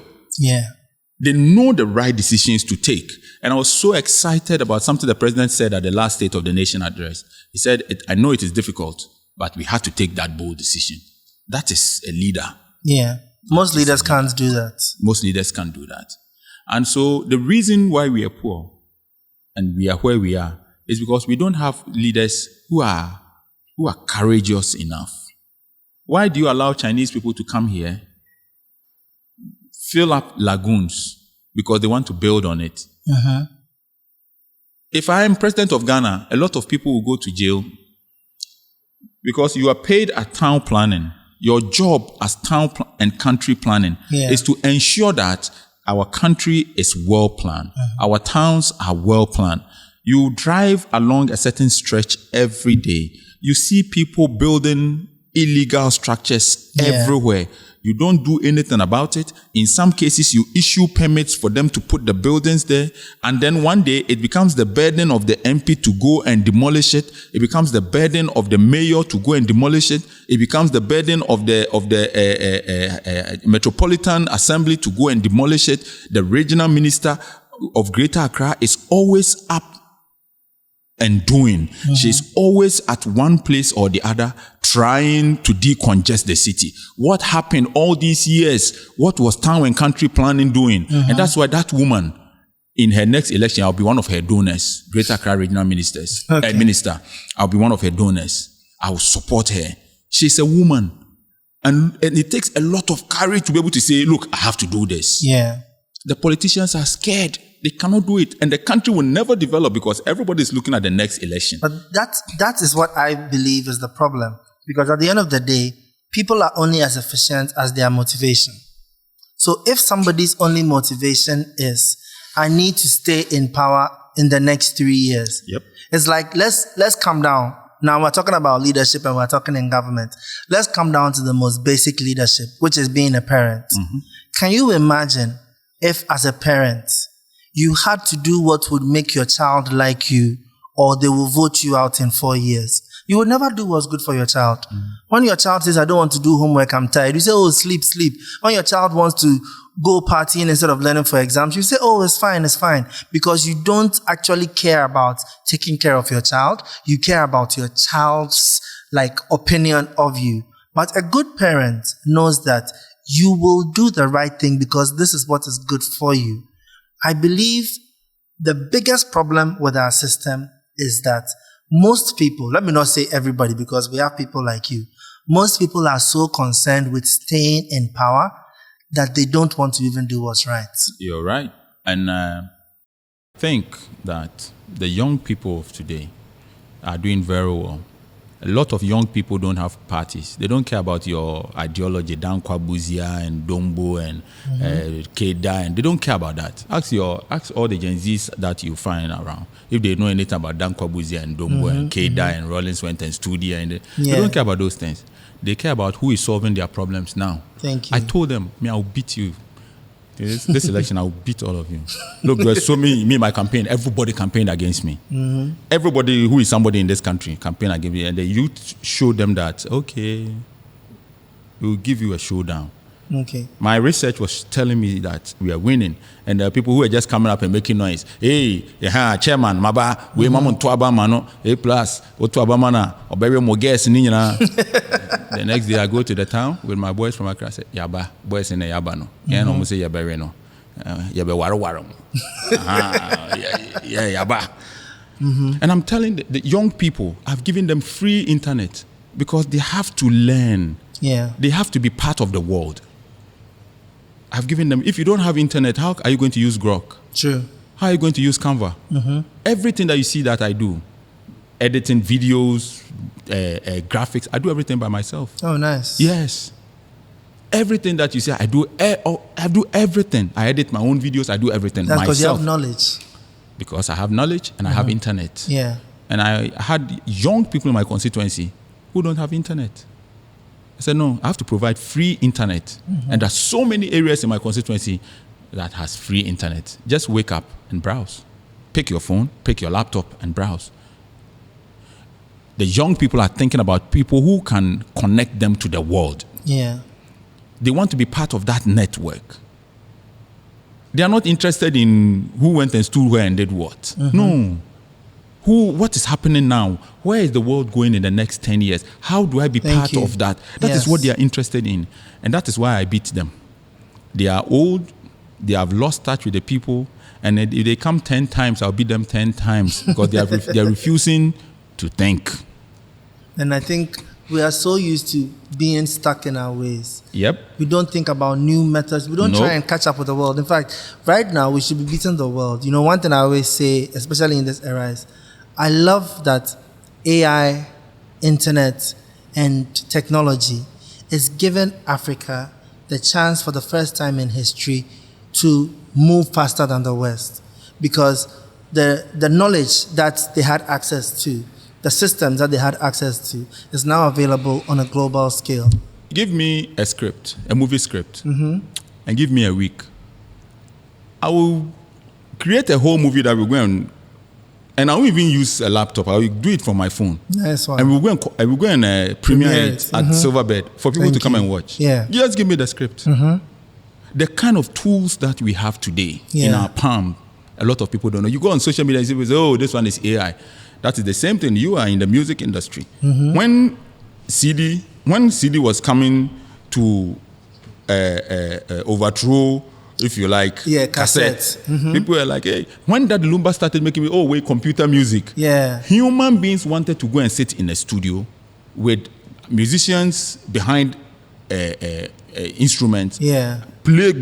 They know the right decisions to take. And I was so excited about something the president said at the last State of the Nation address. He said, I know it is difficult, but we have to take that bold decision. That is a leader. Most leaders can't do that. Most leaders can't do that. And so the reason why we are poor and we are where we are is because we don't have leaders who are courageous enough. Why do you allow Chinese people to come here, fill up lagoons because they want to build on it? If I am president of Ghana, a lot of people will go to jail because you are paid at town planning. Your job as town and country planning is to ensure that our country is well planned. Our towns are well planned. You drive along a certain stretch every day. You see people building illegal structures everywhere. You don't do anything about it. In some cases, you issue permits for them to put the buildings there. And then one day, it becomes the burden of the MP to go and demolish it. It becomes the burden of the mayor to go and demolish it. It becomes the burden of the Metropolitan Assembly to go and demolish it. The regional minister of Greater Accra is always up and doing. She's always at one place or the other trying to decongest the city. What happened all these years? What was Town and Country Planning doing? And that's why that woman, in her next election, I'll be one of her donors. Greater Accra Regional Minister. I'll be one of her donors. I will support her. She's a woman. And it takes a lot of courage to be able to say, look, I have to do this. Yeah. The politicians are scared. They cannot do it. And the country will never develop because everybody is looking at the next election. But that is what I believe is the problem. Because at the end of the day, people are only as efficient as their motivation. So if somebody's only motivation is, I need to stay in power in the next 3 years. It's like, let's come down. Now we're talking about leadership and we're talking in government. Let's come down to the most basic leadership, which is being a parent. Can you imagine if as a parent, you had to do what would make your child like you, or they will vote you out in 4 years? You would never do what's good for your child. When your child says, I don't want to do homework, I'm tired, you say, oh, sleep. When your child wants to go partying instead of learning for exams, you say, oh, it's fine. Because you don't actually care about taking care of your child. You care about your child's opinion of you. But a good parent knows that you will do the right thing because this is what is good for you. I believe the biggest problem with our system is that most people, let me not say everybody because we have people like you, most people are so concerned with staying in power that they don't want to even do what's right. You're right. And I think that the young people of today are doing very well. A lot of young people don't have parties. They don't care about your ideology, Dankwa Buzia and Dombo and Keda, and they don't care about that. Ask all the Gen Zs that you find around if they know anything about Dankwa Buzia and Dombo and Keda and Rollins went and Studio, and they don't care about those things. They care about who is solving their problems now. Thank you. I told them, I'll beat you. This election, I'll beat all of you. Look, there's so many, my campaign, everybody campaigned against me. Everybody who is somebody in this country campaigned against me. And the youth showed them that, okay, we'll give you a showdown. Okay. My research was telling me that we are winning. And there are people who are just coming up and making noise. Hey, chairman, maba, we mamon tuaba mano, A plus, o tuaba mana, or bury more gas in The next day I go to the town with my boys from Accra. I say, Yaba, boys in the Yabano. Yeah, no, say Yabere no. Yabe waro. Yeah, Yaba. And I'm telling the young people, I've given them free internet because they have to learn. Yeah. They have to be part of the world. I've given them, if you don't have internet, how are you going to use Grok? True. How are you going to use Canva? Everything that you see that I do, editing videos, graphics, I do everything by myself. Oh, nice. Yes. Everything that you see, I do everything. I edit my own videos, I do everything myself. That's because you have knowledge. Because I have knowledge and I have internet. Yeah. And I had young people in my constituency who don't have internet. I said, no, I have to provide free internet. And there's so many areas in my constituency that has free internet. Just wake up and browse. Pick your phone, pick your laptop and browse. The young people are thinking about people who can connect them to the world. Yeah. They want to be part of that network. They are not interested in who went and stood where and did what. No. What is happening now? Where is the world going in the next 10 years? How do I be part of that? That is what they are interested in. And that is why I beat them. They are old. They have lost touch with the people. And if they come 10 times, I'll beat them 10 times because they are refusing to think. And I think we are so used to being stuck in our ways. Yep. We don't think about new methods. We don't try and catch up with the world. In fact, right now, we should be beating the world. You know, one thing I always say, especially in this era, is I love that AI, internet, and technology is giving Africa the chance for the first time in history to move faster than the West. Because the knowledge that they had access to, the systems that they had access to, is now available on a global scale. Give me a script, a movie script, and give me a week. I will create a whole movie that will go and I won't even use a laptop. I will do it from my phone. Nice one. And I will go and premiere it at Silverbird for people to come and watch. Yeah. Just give me the script. The kind of tools that we have today in our palm, a lot of people don't know. You go on social media and say, oh, this one is AI. That is the same thing. You are in the music industry. When CD was coming to overthrow, if you like, cassettes. People were like, hey, when that Lumba started making computer music, human beings wanted to go and sit in a studio with musicians behind instruments, play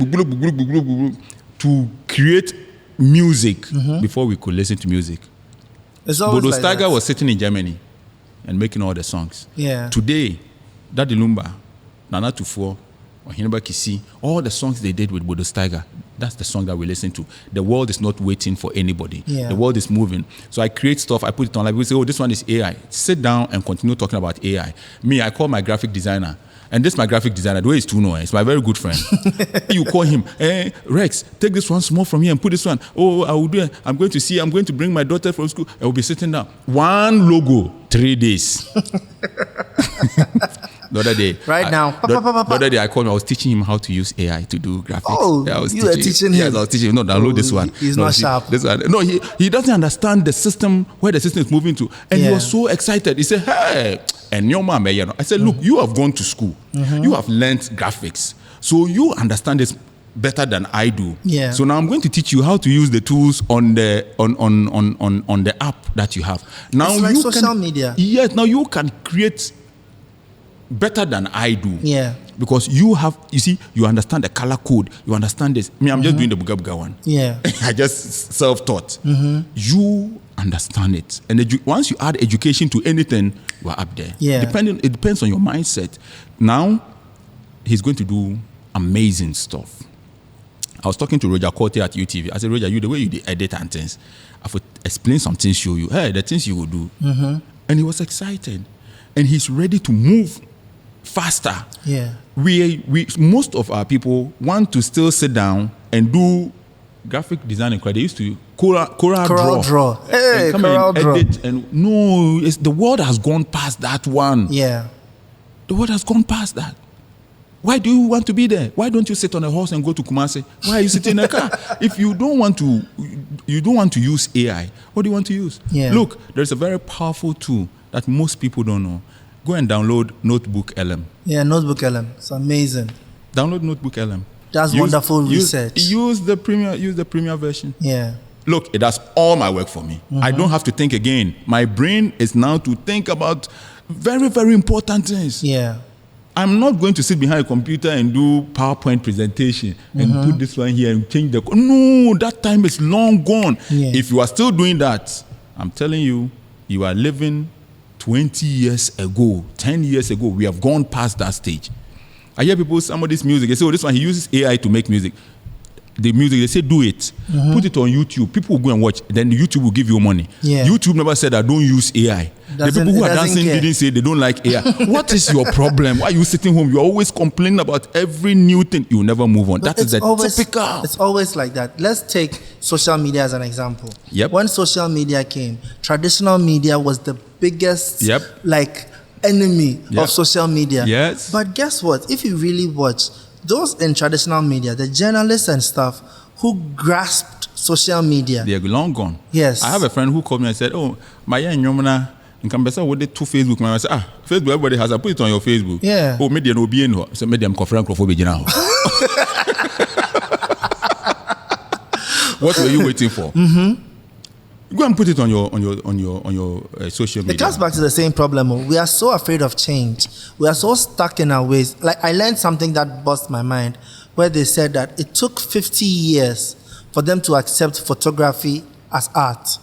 to create music before we could listen to music. Bodo Steiger was sitting in Germany and making all the songs. Today, that Lumba, Nana Tufo, or Hinaba Kisi, all the songs they did with Bodo Steiger, that's the song that we listen to. The world is not waiting for anybody. The world is moving. So I create stuff, I put it on, like we say, oh, this one is AI. Sit down and continue talking about AI. Me, I call my graphic designer. And this is my graphic designer. The way is Tuno. It's my very good friend. You call him, hey, Rex, take this one small from here and put this one. Oh, I will do it. I'm going to bring my daughter from school. I will be sitting down. One logo, 3 days. The other day. The other day I called him. I was teaching him how to use AI to do graphics. Oh, you were teaching him? Yes, I was teaching him. No, download this one. He's not sharp. This one. No, he doesn't understand the system, where the system is moving to. And he was so excited. He said, hey, and your mom, I said, look, you have gone to school. You have learned graphics. So you understand this better than I do. So now I'm going to teach you how to use the tools on the on the app that you have. Now it's like social media. Yes, now you can create better than I do. Because you understand the color code. You understand this. Me, I'm just doing the Buga one. I just self-taught. You understand it. And once you add education to anything, you are up there. It depends on your mindset. Now, he's going to do amazing stuff. I was talking to Roger Corte at UTV. I said, Roger, the way you edit and things, I would explain some things to you. Hey, the things you will do. And he was excited. And he's ready to move faster. We most of our people want to still sit down and do graphic design and they used to Corel Draw. Hey, Corel Draw. Edit and no, the world has gone past that one. The world has gone past that. Why do you want to be there? Why don't you sit on a horse and go to Kumasi? Why are you sitting in a car? If you don't want to use AI, what do you want to use? Look, there's a very powerful tool that most people don't know. Go and download Notebook LM. Notebook LM. It's amazing. Download Notebook LM. That's wonderful research. Use the premier version. Look, it does all my work for me. I don't have to think again. My brain is now to think about very, very important things. I'm not going to sit behind a computer and do PowerPoint presentation and put this one here and change the... No, that time is long gone. If you are still doing that, I'm telling you, you are living 20 years ago, 10 years ago. We have gone past that stage. I hear people, some of this music, they say, oh, this one, he uses AI to make music. The music, they say, do it. Put it on YouTube. People will go and watch. Then YouTube will give you money. YouTube never said, I don't use AI. The people who are dancing didn't say they don't like AI. What is your problem? Why are you sitting home? You're always complaining about every new thing. You never move on. That is typical. It's always like that. Let's take social media as an example. When social media came, traditional media was the biggest enemy of social media. But guess what? If you really watch, those in traditional media, the journalists and stuff who grasped social media, they're long gone. I have a friend who called me and said, oh, my Nyomana in Kambesa, what they to Facebook? I said, Facebook, everybody has. I put it on your Facebook. Oh, media no be in here. So media conference now. What were you waiting for? Go and put it on your social media. It comes back to the same problem. We are so afraid of change. We are so stuck in our ways. Like, I learned something that bust my mind, where they said that it took 50 years for them to accept photography as art.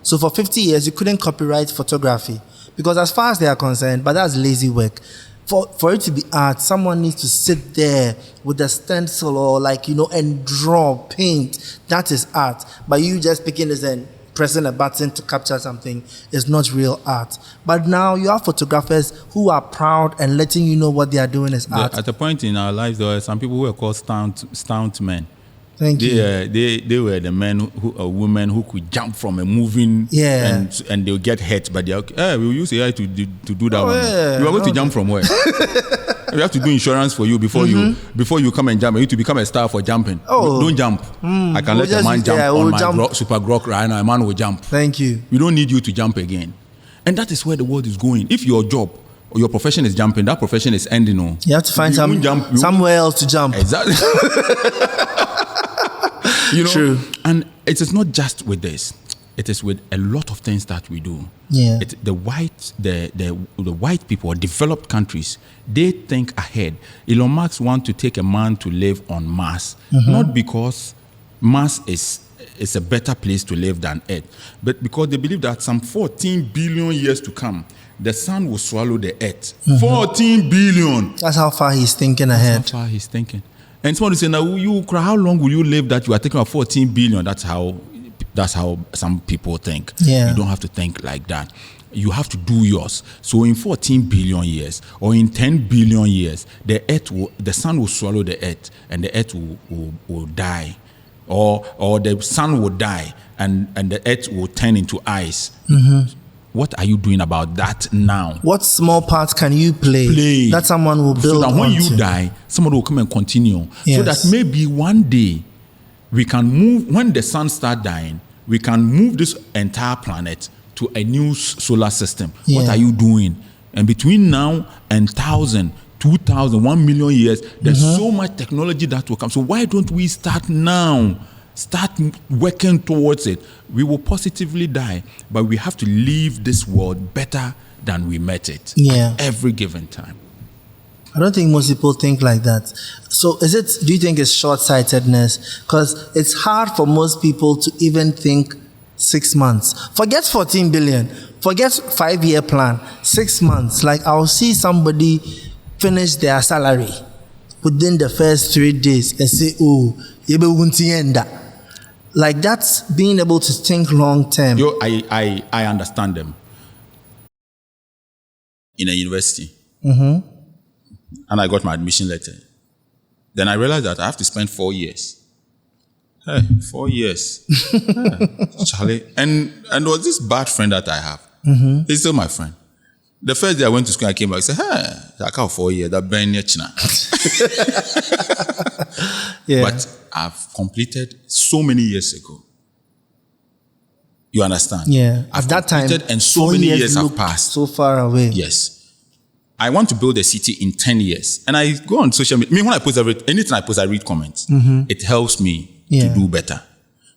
So for 50 years, you couldn't copyright photography because as far as they are concerned, but that's lazy work. For it to be art, someone needs to sit there with a stencil or and draw, paint. That is art. But you just picking this and pressing a button to capture something is not real art. But now you have photographers who are proud and letting you know what they are doing is art. At a point in our lives, there were some people who were called stunt men. Thank you. They were the men women who could jump from a moving and they'll get hurt, but they're okay. We'll use AI to do that one. Yeah. You are going to jump from where? We have to do insurance for you before you come and jump. You need to become a star for jumping. Don't jump. I can let a man jump on my super grok right now. A man will jump. Thank you. We don't need you to jump again. And that is where the world is going. If your job or your profession is jumping, that profession is ending. You have to find somewhere else to jump. Exactly. True. And it is not just with this. It is with a lot of things that we do. Yeah. The white people or developed countries, they think ahead. Elon Musk wants to take a man to live on Mars, not because Mars is a better place to live than Earth, but because they believe that some 14 billion years to come, the sun will swallow the Earth. 14 billion. That's how far he's thinking ahead. That's how far he's thinking. And somebody say, now how long will you live that you are taking about 14 billion? That's how some people think. Yeah. You don't have to think like that. You have to do yours. So in 14 billion years or in 10 billion years, the sun will swallow the earth and the earth will die. Or the sun will die and the earth will turn into ice. What are you doing about that now? What small part can you play that someone will build so that when you die, somebody will come and continue. Yes. So that maybe one day we can move, when the sun starts dying, we can move this entire planet to a new solar system. Yeah. What are you doing? And between now and 1,000, 2,000, 1 million years, there's so much technology that will come. So why don't we start now? Start working towards it. We will positively die, but we have to leave this world better than we met it. Yeah. Every given time. I don't think most people think like that. So do you think it's short-sightedness? Because it's hard for most people to even think 6 months. Forget 14 billion. Forget 5-year plan. 6 months. Like I'll see somebody finish their salary within the first 3 days and say, like that's being able to think long term. I understand them. In a university. And I got my admission letter. Then I realized that I have to spend 4 years. 4 years. Charlie. And there was this bad friend that I have. He's still my friend. The first day I went to school, I came back, I said, I can't 4 years, that Ben Yechina. Yeah. But I've completed so many years ago. You understand? Yeah. At that time, and so many years have passed. So far away. Yes. I want to build a city in 10 years. And I go on social media. I mean, when I post anything I post, I read comments. It helps me to do better.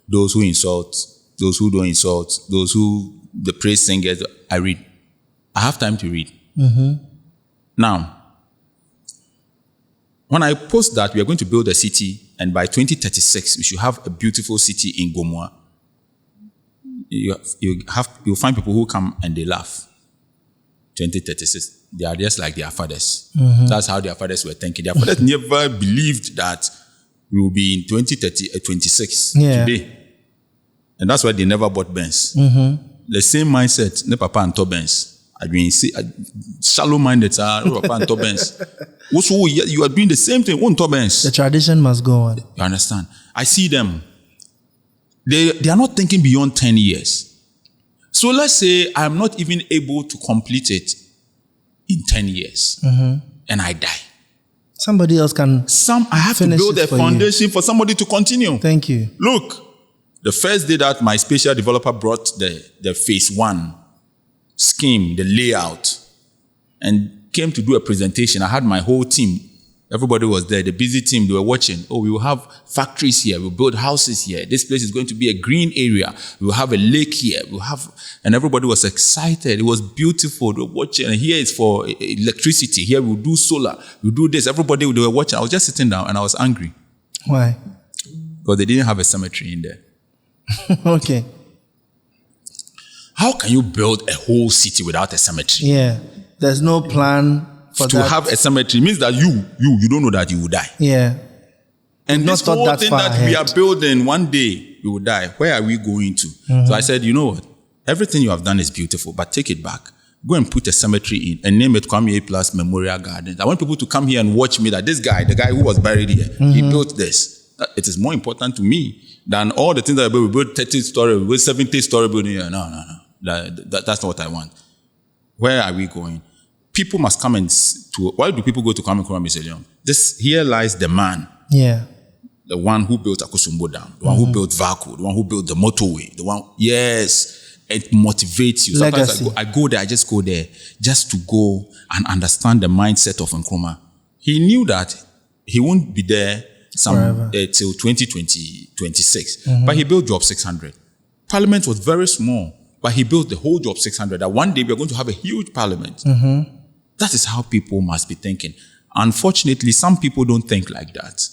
Those who insult, those who don't insult, those who the praise singers, I read. I have time to read. Now, when I post that we are going to build a city, and by 2036 we should have a beautiful city in Gomoa, you'll find people who come and they laugh. 2036, they are just like their fathers. That's how their fathers were thinking. Their fathers never believed that we will be in 2026 today. And that's why they never bought Benz. The same mindset, ne papa and Benz. I mean, shallow-minded, papa and Benz. Also, you are doing the same thing, Benz. The tradition must go on. You understand? I see them. They are not thinking beyond 10 years. So let's say I'm not even able to complete it in 10 years and I die. Somebody else can I have to build a foundation for somebody to continue. Thank you. Look, the first day that my spatial developer brought the phase 1 scheme, the layout, and came to do a presentation, I had my whole team. Everybody was there, the busy team, they were watching. We will have factories here, we'll build houses here. This place is going to be a green area. We'll have a lake here. And everybody was excited. It was beautiful. They were watching. And here is for electricity. Here we'll do solar. We'll do this. Everybody, they were watching. I was just sitting down and I was angry. Why? Because they didn't have a cemetery in there. Okay. How can you build a whole city without a cemetery? Yeah. There's no plan for to have a cemetery means that you don't know that you will die. Yeah. And not this thought whole that thing far that we ahead. are building, one day we will die. Where are we going to? So I said, you know what? Everything you have done is beautiful, but take it back. Go and put a cemetery in and name it Kwame A+ Memorial Gardens. I want people to come here and watch me that this guy, the guy who was buried here, he built this. It is more important to me than all the things that we built 30-story, we built 70-story building here. No. That's not what I want. Where are we going? People must come and why do people go to Kwame Museum? Here lies the man. Yeah. The one who built Akosombo Dam, the one who built Vaku, the one who built the motorway, it motivates you. Legacy. Sometimes I go there, I just go there just to go and understand the mindset of Nkrumah. He knew that he won't be there till 2026. But he built Job 600. Parliament was very small, but he built the whole Job 600. That one day we are going to have a huge parliament. That is how people must be thinking. Unfortunately, some people don't think like that.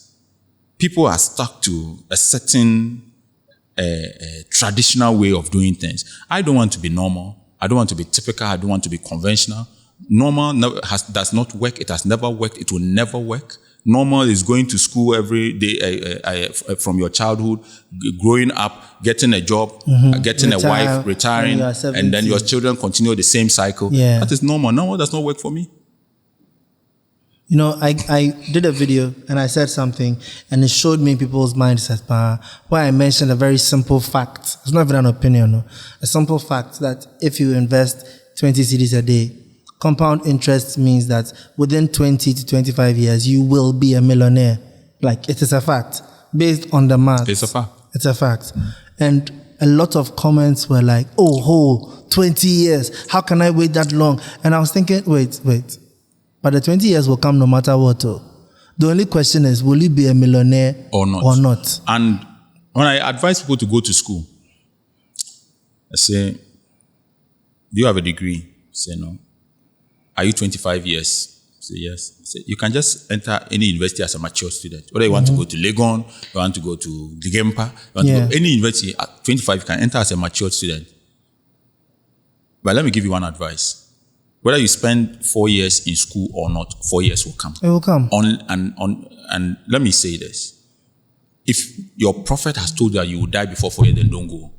People are stuck to a certain traditional way of doing things. I don't want to be normal. I don't want to be typical. I don't want to be conventional. Normal does not work. It has never worked. It will never work. Normal is going to school every day from your childhood, growing up, getting a job, getting a wife, retiring, and then your children continue the same cycle. Yeah. That is normal. Normal does not work for me. You know, I did a video and I said something and it showed me people's mindsets where I mentioned a very simple fact. It's not even an opinion, no. A simple fact that if you invest 20 cedis a day, compound interest means that within 20 to 25 years, you will be a millionaire. Like, it is a fact. Based on the math. It's a fact. It's a fact. And a lot of comments were like, 20 years. How can I wait that long? And I was thinking, wait. But the 20 years will come no matter what. The only question is, will you be a millionaire or not? And when I advise people to go to school, I say, do you have a degree? I say, no. Are you 25 years? I say, yes. I say, you can just enter any university as a mature student. Whether you want to go to Legon, you want to go to Ligempa, you want to go any university at 25, you can enter as a mature student. But let me give you one advice. Whether you spend 4 years in school or not, 4 years will come. It will come. And let me say this. If your prophet has told you that you will die before 4 years, then don't go.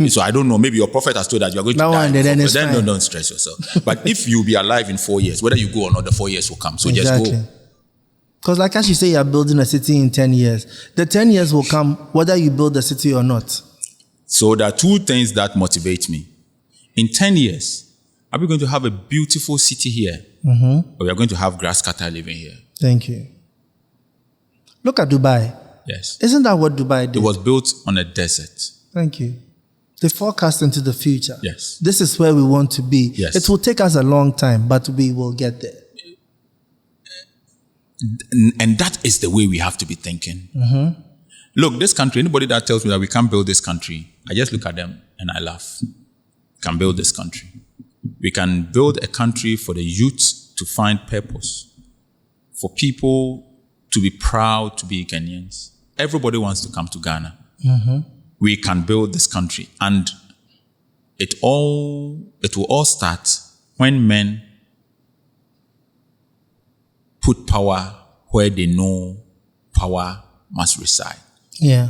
So I don't know. Maybe your prophet has told that you are going to die. Then don't stress yourself. But if you'll be alive in 4 years, whether you go or not, the 4 years will come. So just go. Because like as you say, you're building a city in 10 years. The 10 years will come whether you build the city or not. So there are two things that motivate me. In 10 years, are we going to have a beautiful city here? Or we are going to have grass cutter living here? Thank you. Look at Dubai. Yes. Isn't that what Dubai did? It was built on a desert. Thank you. They forecast into the future. Yes. This is where we want to be. Yes. It will take us a long time, but we will get there. And that is the way we have to be thinking. Look, this country, anybody that tells me that we can't build this country, I just look at them and I laugh. We can build this country. We can build a country for the youth to find purpose, for people to be proud to be Kenyans. Everybody wants to come to Ghana. We can build this country. And it will all start when men put power where they know power must reside. Yeah.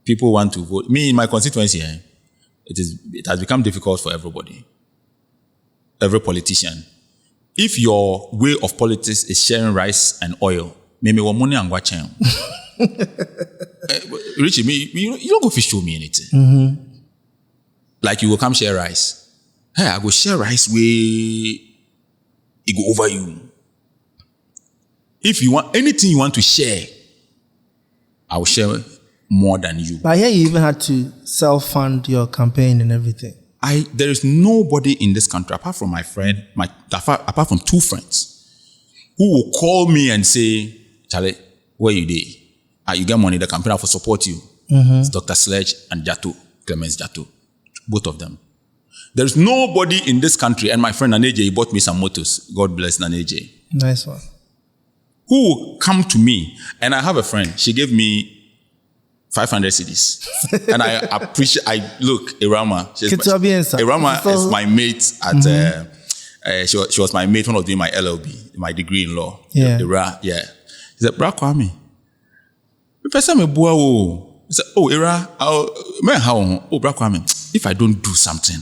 People want to vote. Me, in my constituency, it has become difficult for everybody. Every politician. If your way of politics is sharing rice and oil, maybe one money and watch him. Richie, you don't go fish show me anything. Like you will come share rice. Hey, I go share rice where it go over you. If you want anything you want to share, I will share more than you. But here you even had to self-fund your campaign and everything. There is nobody in this country, apart from my friend, apart from two friends, who will call me and say, Charlie, where you dey? You get money, the campaign will support you. It's Dr. Sledge and Clemens Jato. Both of them. There's nobody in this country, and my friend Naneje, he bought me some motors. God bless Naneje. Nice one. Who will come to me, and I have a friend, she gave me 500 cedis. And I appreciate, look, Irama. Irama is my mate at, she was my mate when I was doing my LLB, my degree in law. Yeah. Yeah. He said, Bra Kwame, the person me bua o. He said, oh, Era, Bra Kwame, if I don't do something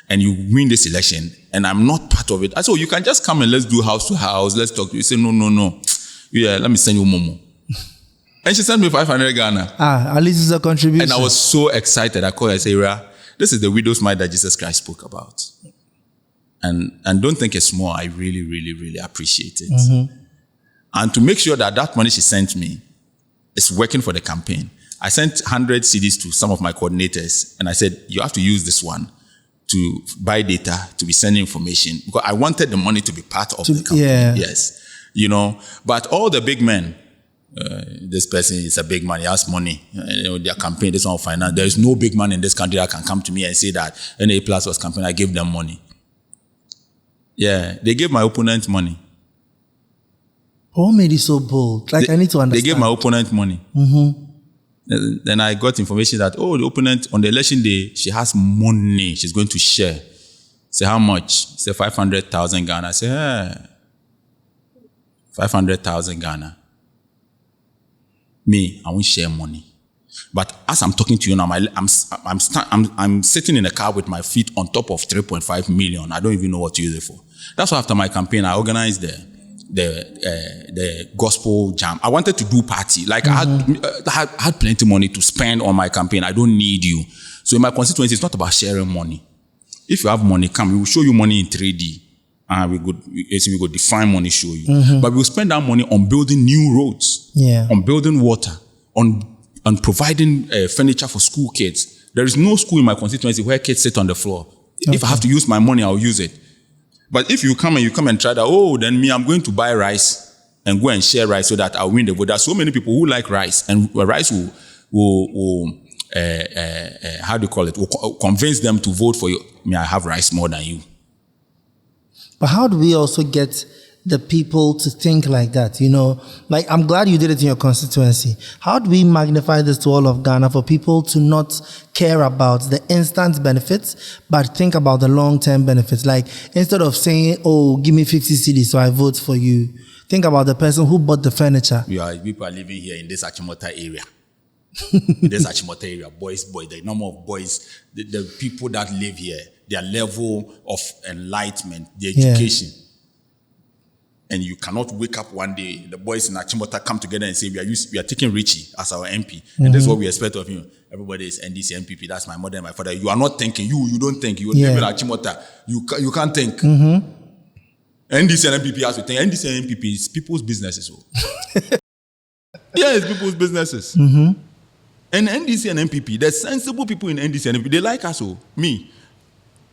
and you win this election and I'm not part of it, I said, oh, you can just come and let's do house to house, let's talk. You say, no. Yeah, let me send you Momo. And she sent me 500 Ghana. At least it's a contribution. And I was so excited. I called her and said, Era, this is the widow's mite that Jesus Christ spoke about. And don't think it's small. I really, really, really appreciate it. Mm-hmm. And to make sure that that money she sent me is working for the campaign, I sent 100 CDs to some of my coordinators. And I said, you have to use this one to buy data, to be sending information. Because I wanted the money to be part of the campaign. Yeah. Yes. You know, but all the big men, this person is a big man, he has money, their campaign, this one finance. There is no big man in this country that can come to me and say that when A+ was campaign, I gave them money. Yeah, they gave my opponent money. What made you so bold? I need to understand. They gave my opponent money. Mm-hmm. Then I got information that, the opponent, on the election day, she has money she's going to share. Say, how much? Say, 500,000 Ghana. I say, 500,000 Ghana. Me, I won't share money. But as I'm talking to you now, I'm sitting in a car with my feet on top of 3.5 million. I don't even know what to use it for. That's why after my campaign, I organized the gospel jam. I wanted to do party. I had plenty of money to spend on my campaign. I don't need you. So in my constituency, it's not about sharing money. If you have money, come. We will show you money in 3D. We go define money, show you. Mm-hmm. But we'll spend that money on building new roads, on building water, on providing furniture for school kids. There is no school in my constituency where kids sit on the floor. Okay. If I have to use my money, I'll use it. But if you come and try that, then me, I'm going to buy rice and go and share rice so that I'll win the vote. There are so many people who like rice, and rice will how do you call it? Will convince them to vote for you. Me, I have rice more than you. But how do we also get the people to think like that? I'm glad you did it in your constituency. How do we magnify this to all of Ghana for people to not care about the instant benefits, but think about the long-term benefits? Like, instead of saying, give me 50 cedis so I vote for you, think about the person who bought the furniture. People are living here in this Achimota area. Boys, the number of boys, the people that live here, their level of enlightenment, the education. Yeah. And you cannot wake up one day, the boys in Achimota come together and say, we are taking Richie as our MP. Mm-hmm. And this is what we expect of him. Everybody is NDC MPP. That's my mother and my father. You are not thinking. You don't think. You live in Achimota. You can't think. Mm-hmm. NDC and MPP has to think. NDC and MPP is people's businesses. It's people's businesses. Mm-hmm. And NDC and MPP, there's sensible people in NDC and MPP. They like us. Me.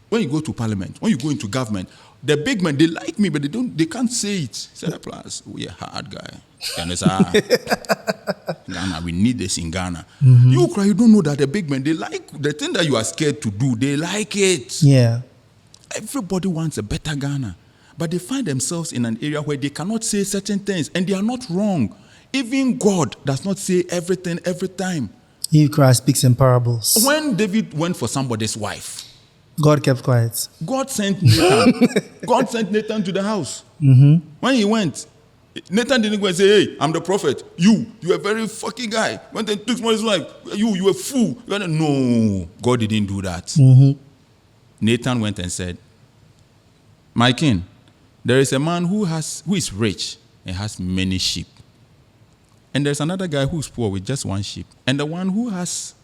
When you go to parliament, when you go into government, the big men, they like me, but they can't say it. Say that plus, we a hard guy. Ghana, we need this in Ghana. Mm-hmm. You don't know that the big men, they like the thing that you are scared to do, they like it. Yeah. Everybody wants a better Ghana. But they find themselves in an area where they cannot say certain things, and they are not wrong. Even God does not say everything every time. He speaks in parables. When David went for somebody's wife, God kept quiet. God sent Nathan. God sent Nathan to the house. Mm-hmm. When he went, Nathan didn't go and say, hey, I'm the prophet. You a very fucking guy. Went and took somebody's wife. You a fool. No, God didn't do that. Mm-hmm. Nathan went and said, my king, there is a man who is rich and has many sheep. And there's another guy who's poor with just one sheep. And the one who has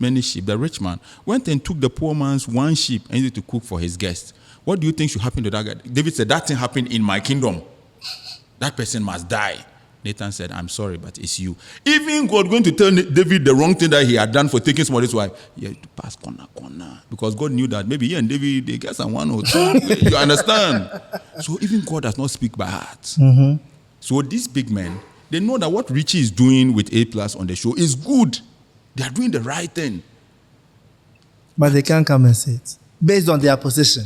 many sheep, the rich man, went and took the poor man's one sheep and used it to cook for his guests. What do you think should happen to that guy? David said, that thing happened in my kingdom. That person must die. Nathan said, I'm sorry, but it's you. Even God going to tell David the wrong thing that he had done for taking somebody's wife. He had to pass corner. Because God knew that maybe he and David, they get some one or two. You understand? So even God does not speak by heart. Mm-hmm. So these big men, they know that what Richie is doing with A+ on the show is good. They are doing the right thing. But they can't come and say it based on their position.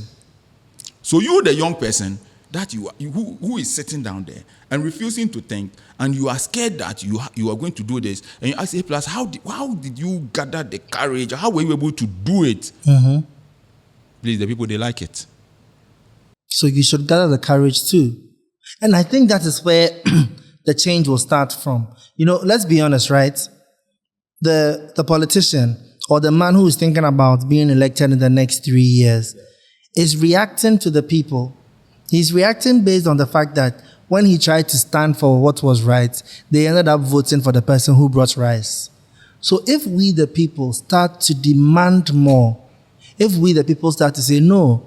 So you, the young person, that who is sitting down there and refusing to think, and you are scared that you are going to do this, and you ask A+, how did you gather the courage? How were you able to do it? Mm-hmm. Please, the people, they like it. So you should gather the courage too. And I think that is where the change will start from. Let's be honest, right? The politician or the man who is thinking about being elected in the next 3 years is reacting to the people. He's reacting based on the fact that when he tried to stand for what was right, they ended up voting for the person who brought rice. So if we, the people, start to demand more, if we, the people, start to say, no,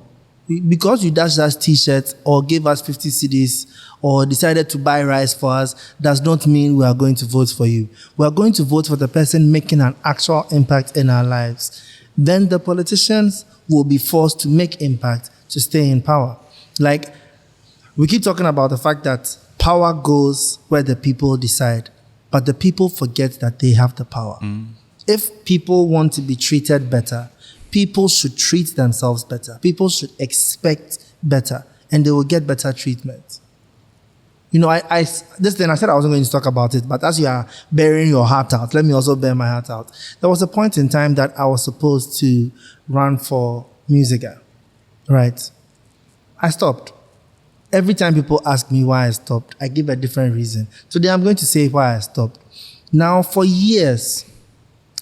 because you dashed us t-shirts or gave us 50 CDs or decided to buy rice for us, does not mean we are going to vote for you. We are going to vote for the person making an actual impact in our lives. Then the politicians will be forced to make impact to stay in power. Like, we keep talking about the fact that power goes where the people decide, but the people forget that they have the power. If people want to be treated better, people should treat themselves better. People should expect better, and they will get better treatment. This thing, I said I wasn't going to talk about it, but as you are bearing your heart out, let me also bear my heart out. There was a point in time that I was supposed to run for Musica, right? I stopped. Every time people ask me why I stopped, I give a different reason. Today, I'm going to say why I stopped. Now, for years,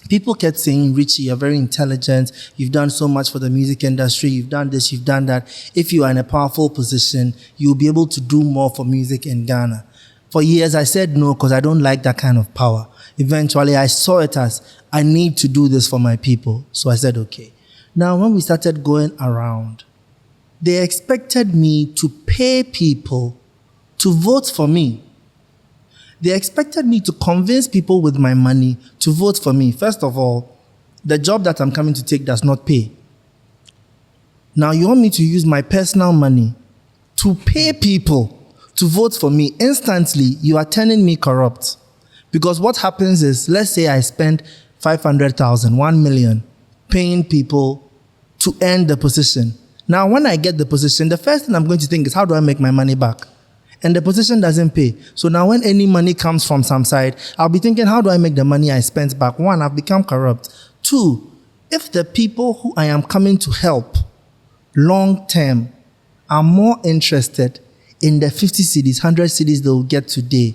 people kept saying, Richie, you're very intelligent. You've done so much for the music industry. You've done this, you've done that. If you are in a powerful position, you'll be able to do more for music in Ghana. For years, I said no because I don't like that kind of power. Eventually, I saw it as, I need to do this for my people. So I said, okay. Now, when we started going around, they expected me to pay people to vote for me. They expected me to convince people with my money to vote for me. First of all, the job that I'm coming to take does not pay. Now, you want me to use my personal money to pay people to vote for me. Instantly, you are turning me corrupt. Because what happens is, let's say I spend 500,000, 1 million, paying people to earn the position. Now, when I get the position, the first thing I'm going to think is, how do I make my money back? And the position doesn't pay. So now when any money comes from some side, I'll be thinking, how do I make the money I spent back? One, I've become corrupt. Two, if the people who I am coming to help long term are more interested in the 50 cedis, 100 cedis they will get today,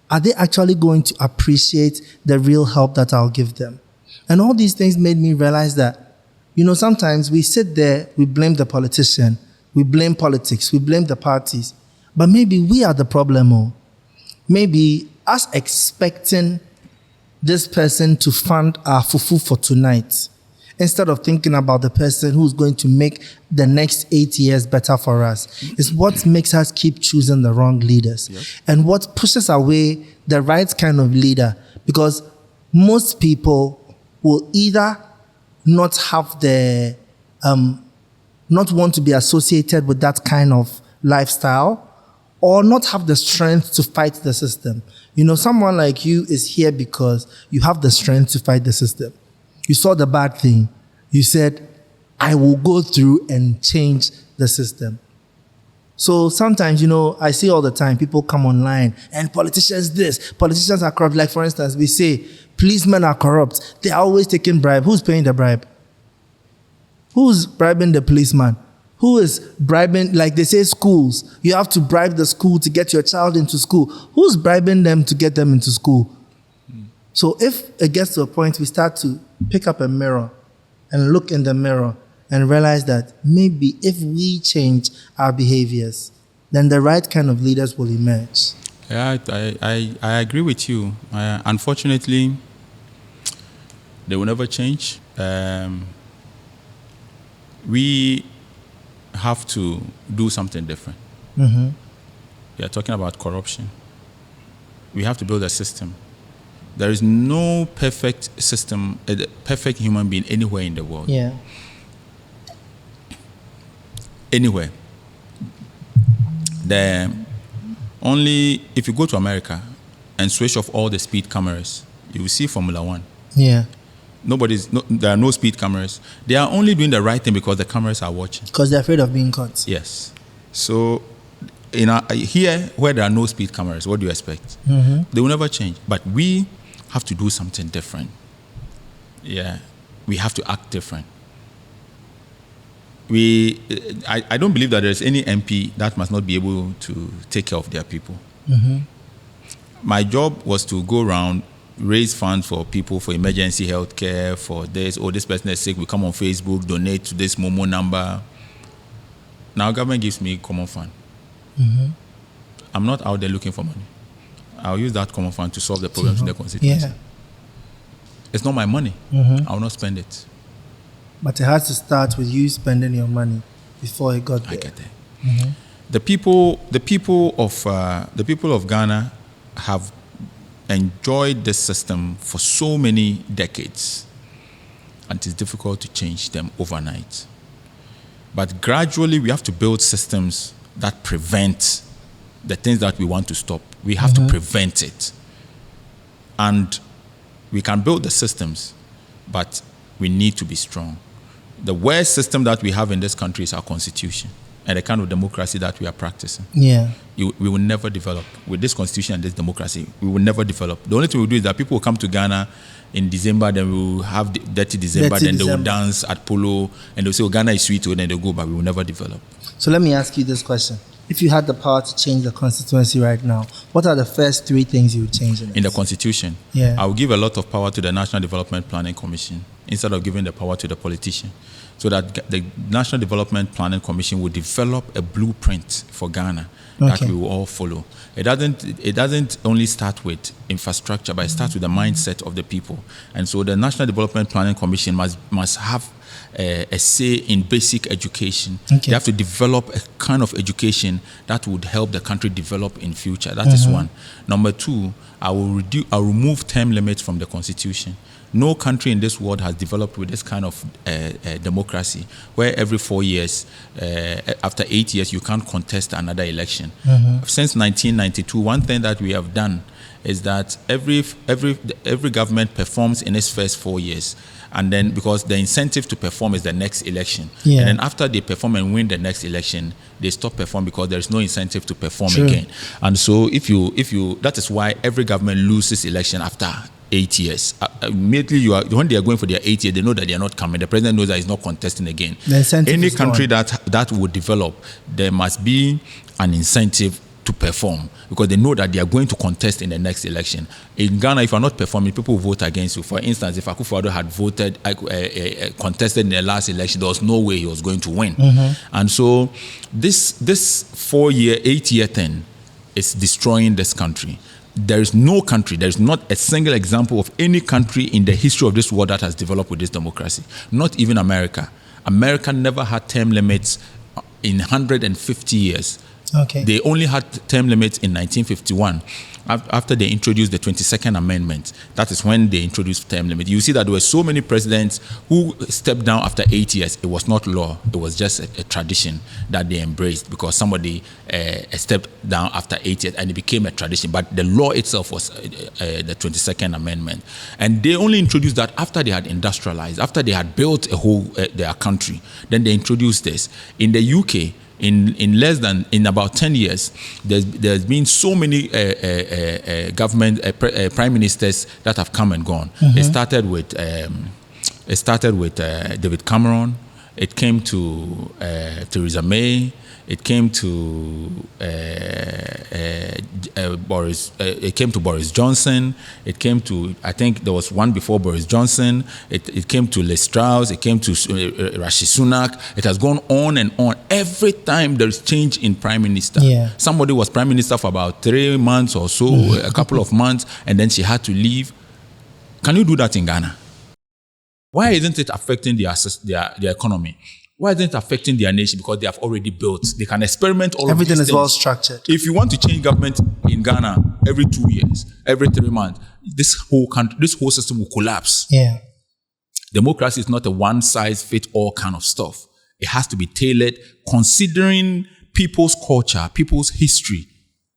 are they actually going to appreciate the real help that I'll give them? And all these things made me realize that, sometimes we sit there, we blame the politician, we blame politics, we blame the parties. But maybe we are the problem. Maybe us expecting this person to fund our fufu for tonight, instead of thinking about the person who's going to make the next 8 years better for us, is what makes us keep choosing the wrong leaders. Yep. And what pushes away the right kind of leader. Because most people will either not have the, not want to be associated with that kind of lifestyle, or not have the strength to fight the system. Someone like you is here because you have the strength to fight the system. You saw the bad thing. You said, I will go through and change the system. So sometimes, I see all the time people come online and politicians this, politicians are corrupt. Like, for instance, we say policemen are corrupt. They are always taking bribe. Who's paying the bribe? Who's bribing the policeman? Who is bribing, like they say, schools? You have to bribe the school to get your child into school. Who's bribing them to get them into school? So if it gets to a point we start to pick up a mirror and look in the mirror and realize that maybe if we change our behaviors, then the right kind of leaders will emerge. Yeah, I agree with you. Unfortunately, they will never change. We have to do something different. Mm-hmm. We are talking about corruption. We have to build a system. There is no perfect system, a perfect human being anywhere in the world. Yeah. Anywhere. If you go to America and switch off all the speed cameras, you will see Formula One. Yeah. There are no speed cameras. They are only doing the right thing because the cameras are watching. Because they're afraid of being caught. Yes. So, here where there are no speed cameras, what do you expect? Mm-hmm. They will never change. But we have to do something different. Yeah. We have to act different. I don't believe that there's any MP that must not be able to take care of their people. Mm-hmm. my job was to go around, raise funds for people for emergency health care, for this, this person is sick, we come on Facebook, donate to this Momo number. Now government gives me common fund. I'm not out there looking for money. I'll use that common fund to solve the problems in the constituency. Yeah. It's not my money. I will not spend it. But it has to start with you spending your money before it got there. I get there. The people of Ghana have enjoyed this system for so many decades, and it's difficult to change them overnight. But gradually, we have to build systems that prevent the things that we want to stop. We have to prevent it. And we can build the systems, but we need to be strong. The worst system that we have in this country is our constitution and the kind of democracy that we are practicing. Yeah. We will never develop. With this constitution and this democracy, we will never develop. The only thing we'll do is that people will come to Ghana in December, then we will have dirty December, then they will dance at polo, and they'll say, oh, Ghana is sweet, and then they'll go, but we will never develop. So let me ask you this question. If you had the power to change the constituency right now, what are the first 3 things you would change in it? In the constitution? Yeah. I would give a lot of power to the National Development Planning Commission instead of giving the power to the politician, so that the National Development Planning Commission would develop a blueprint for Ghana that we will all follow. It doesn't only start with infrastructure, but it starts with the mindset of the people. And so the National Development Planning Commission must have a say in basic education. They have to develop a kind of education that would help the country develop in future. That is one. Number 2, I will remove term limits from the constitution. No country in this world has developed with this kind of democracy, where every 4 years, after 8 years, you can't contest another election. Since 1992, one thing that we have done is that every government performs in its first 4 years. And then, because the incentive to perform is the next election. And then after they perform and win the next election, they stop performing because there is no incentive to perform again. And so if you, that is why every government loses election after 8 years. Immediately, when they are going for their 8 years, they know that they are not coming. The president knows that he's not contesting again. Any country that would develop, there must be an incentive to perform, because they know that they are going to contest in the next election. In Ghana, if you are not performing, people vote against you. For instance, if Akufo-Addo had contested in the last election, there was no way he was going to win. And so this 4-year, 8-year thing is destroying this country. There is no country, there is not a single example of any country in the history of this world that has developed with this democracy. Not even America. America never had term limits in 150 years. They only had term limits in 1951. After they introduced the 22nd Amendment, that is when they introduced term limit. You see that there were so many presidents who stepped down after 8 years. It was not law. It was just a tradition that they embraced, because somebody stepped down after 8 years and it became a tradition. But the law itself was the 22nd Amendment. And they only introduced that after they had industrialized, after they had built a whole their country. Then they introduced this. In the UK, in about 10 years, there's been so many government prime ministers that have come and gone. It started with David Cameron. It came to Theresa May. It came to Boris. It came to Boris Johnson. It came to, I think there was one before Boris Johnson. It came to Liz Truss. It came to Rishi Sunak. It has gone on and on. Every time there is change in prime minister. Somebody was prime minister for about 3 months or so, a couple of months, and then she had to leave. Can you do that in Ghana? Why isn't it affecting their economy? Why isn't it affecting their nation? Because they have already built. They can experiment all of these things. Everything is well structured. If you want to change government in Ghana every 2 years, every 3 months, this whole country, this whole system will collapse. Democracy is not a one-size-fits-all kind of stuff. It has to be tailored, considering people's culture, people's history,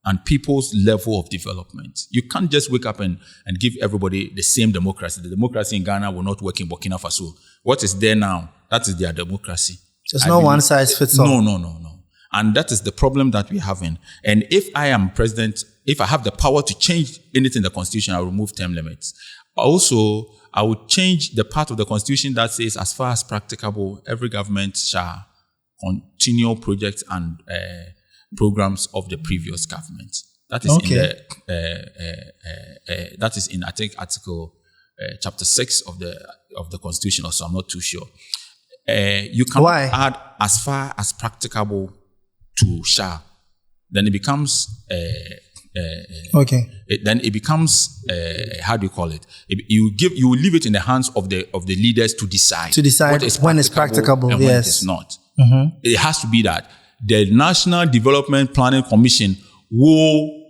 and people's level of development. You can't just wake up and give everybody the same democracy. The democracy in Ghana will not work in Burkina Faso. What is there now? That is their democracy. There's no one size fits all. No. And that is the problem that we're having. And if I am president, if I have the power to change anything in the constitution, I'll remove term limits. Also, I would change the part of the constitution that says, as far as practicable, every government shall continue projects and programs of the previous government. That is in the that is in, I think, Article Chapter 6 of the Constitution, or so. I'm not too sure. You cannot add as far as practicable to shall. Then it becomes then it becomes how do you call it? You leave it in the hands of the leaders to decide when it's practicable and when it is not. It has to be that the National Development Planning Commission will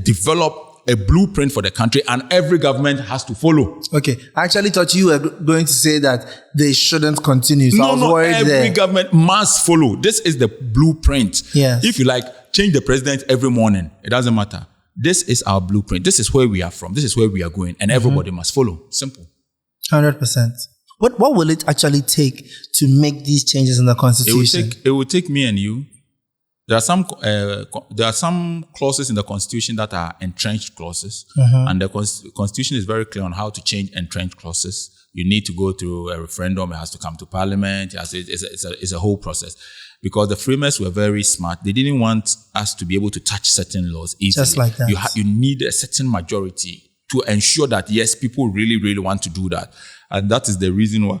develop a blueprint for the country, and every government has to follow. Okay. I actually thought you were going to say that they shouldn't continue. So I was worried every government must follow. This is the blueprint. Yes. If you change the president every morning, it doesn't matter. This is our blueprint. This is where we are from. This is where we are going, and everybody must follow. Simple. 100%. What will it actually take to make these changes in the Constitution? It will take me and you. There are some clauses in the Constitution that are entrenched clauses, and the Constitution is very clear on how to change entrenched clauses. You need to go through a referendum. It has to come to Parliament. It's a whole process. Because the framers were very smart. They didn't want us to be able to touch certain laws easily. Just like that. You need a certain majority to ensure that, yes, people really, really want to do that. And that is the reason why,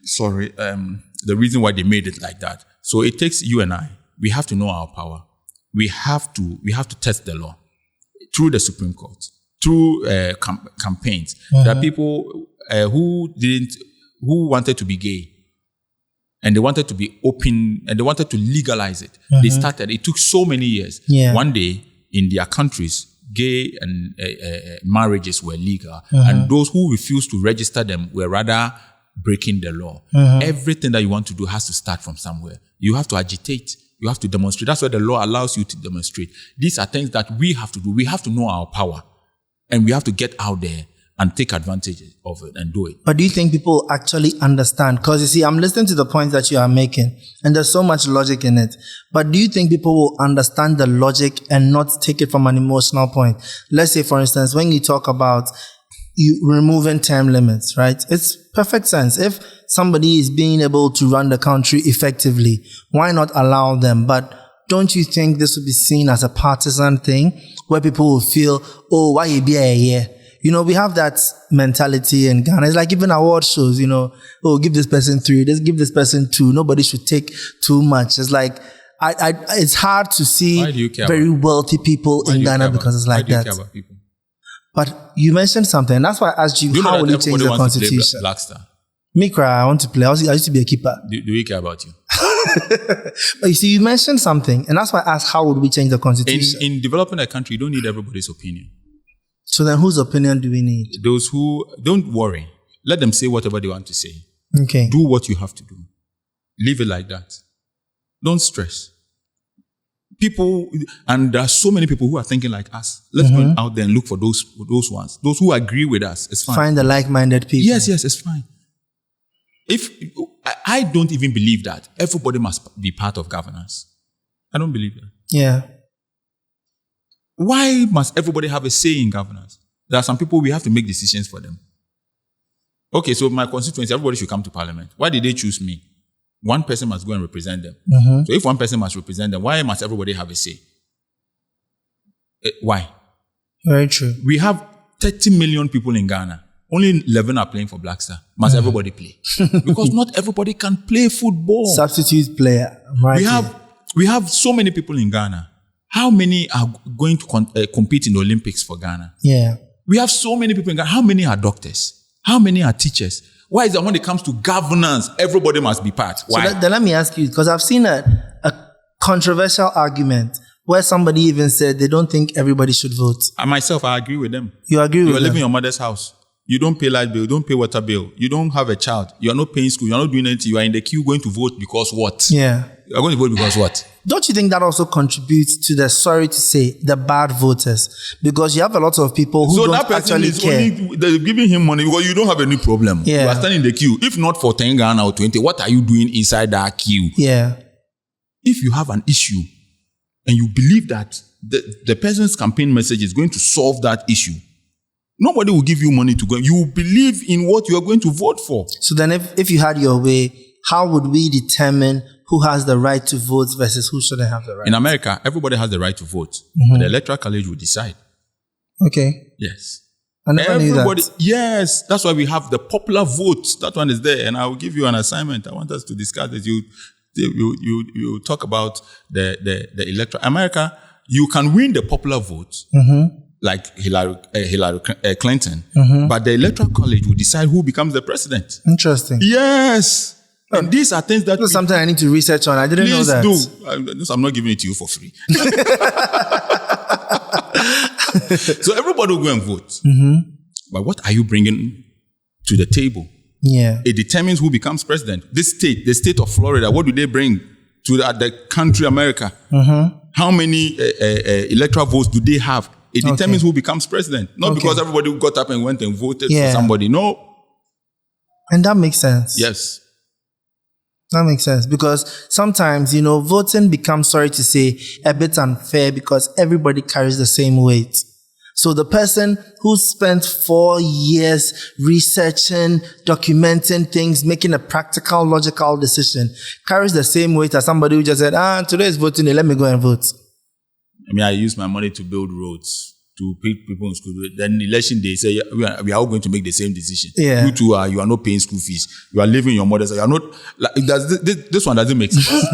the reason why they made it like that. So it takes you and I. We have to know our power. We have to test the law through the Supreme Court, through campaigns. There are people who wanted to be gay, and they wanted to be open, and they wanted to legalize it. They started. It took so many years. Yeah. One day, in their countries, gay and marriages were legal, and those who refused to register them were rather breaking the law. Everything that you want to do has to start from somewhere. You have to agitate. You have to demonstrate. That's what the law allows you to demonstrate. These are things that we have to do. We have to know our power, and we have to get out there and take advantage of it and do it. But do you think people actually understand? Because you see, I'm listening to the points that you are making, and there's so much logic in it. But do you think people will understand the logic and not take it from an emotional point? Let's say, for instance, when you talk about you removing term limits, right? It's perfect sense. If somebody is being able to run the country effectively, why not allow them? But don't you think this would be seen as a partisan thing where people will feel, oh, why you be a year? You know, we have that mentality in Ghana. It's like even award shows, you know, oh, give this person 3, let's give this person 2. Nobody should take too much. It's like, it's hard to see very wealthy people in Ghana because it's like that. Why do you care about people? But you mentioned something, and that's why I asked you, how will you change the Constitution? Black Star. Me cry, I want to play. I used to be a keeper. Do we care about you? But you see, you mentioned something, and that's why I asked, how would we change the Constitution? In developing a country, you don't need everybody's opinion. So then whose opinion do we need? Those who, don't worry. Let them say whatever they want to say. Okay. Do what you have to do. Leave it like that. Don't stress. People, and there are so many people who are thinking like us. Let's go out there and look for those ones. Those who agree with us. It's fine. Find the like-minded people. Yes, it's fine. I don't even believe that everybody must be part of governance. I don't believe that. Yeah. Why must everybody have a say in governance? There are some people we have to make decisions for them. Okay, so my constituency, everybody should come to Parliament. Why did they choose me? One person must go and represent them. So if one person must represent them, why must everybody have a say? Why? Very true. We have 30 million people in Ghana. Only 11 are playing for Black Star. Must everybody play? Because not everybody can play football. Substitute player. Right. We have so many people in Ghana. How many are going to compete in the Olympics for Ghana? Yeah. We have so many people in Ghana. How many are doctors? How many are teachers? Why is that when it comes to governance, everybody must be part? Why? So then let me ask you, because I've seen a controversial argument where somebody even said they don't think everybody should vote. I myself, I agree with them. You agree with them? You are living in your mother's house. You don't pay light bill. You don't pay water bill. You don't have a child. You are not paying school. You are not doing anything. You are in the queue going to vote because what? Yeah. You are going to vote because what? Don't you think that also contributes to the, sorry to say, the bad voters? Because you have a lot of people who don't actually care. They're giving him money because you don't have any problem. Yeah. You are standing in the queue. If not for 10 Ghana or 20, what are you doing inside that queue? Yeah. If you have an issue and you believe that the person's campaign message is going to solve that issue, nobody will give you money to go. You will believe in what you are going to vote for. So then if you had your way, how would we determine who has the right to vote versus who shouldn't have the right? In America, everybody has the right to vote. But the Electoral College will decide. Okay. Yes. I never knew that. Yes. That's why we have the popular vote. That one is there. And I will give you an assignment. I want us to discuss this. You talk about the electoral. America, you can win the popular vote, like Hillary Clinton, but the Electoral College will decide who becomes the president. Interesting. Yes. And these are things that... This is something I need to research on. I didn't know that. Please do. I'm not giving it to you for free. So everybody will go and vote. But what are you bringing to the table? Yeah. It determines who becomes president. The state of Florida, what do they bring to the country America? How many electoral votes do they have? It determines who becomes president. Not because everybody got up and went and voted for somebody. No. And that makes sense. Yes. That makes sense because sometimes, voting becomes, sorry to say, a bit unfair because everybody carries the same weight. So the person who spent 4 years researching, documenting things, making a practical, logical decision carries the same weight as somebody who just said, today is voting day, let me go and vote. I use my money to build roads, to pay people in school. Then election day, say we are all going to make the same decision. Yeah. You two you are not paying school fees. You are living your mother's. You are not. This one doesn't make sense.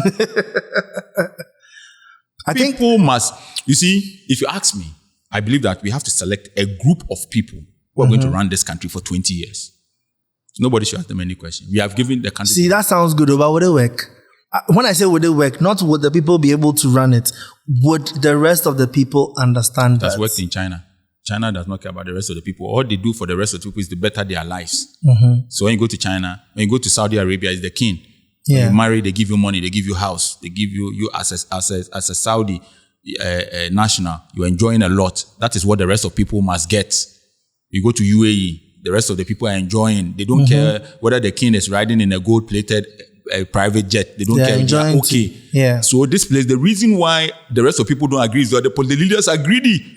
People must. You see, if you ask me, I believe that we have to select a group of people who are going to run this country for 20 years. Nobody should ask them any question. We have given the country. See, that sounds good, but would it work? When I say would it work, not would the people be able to run it, would the rest of the people understand that? That's worked in China. China does not care about the rest of the people. All they do for the rest of the people is to better their lives. So when you go to China, when you go to Saudi Arabia, it's the king. When you marry, they give you money, they give you house, they give you as a Saudi national, you're enjoying a lot. That is what the rest of people must get. You go to UAE, the rest of the people are enjoying. They don't care whether the king is riding in a gold-plated private jet. They don't care. They are okay. Yeah. So this place, the reason why the rest of people don't agree is that the leaders are greedy.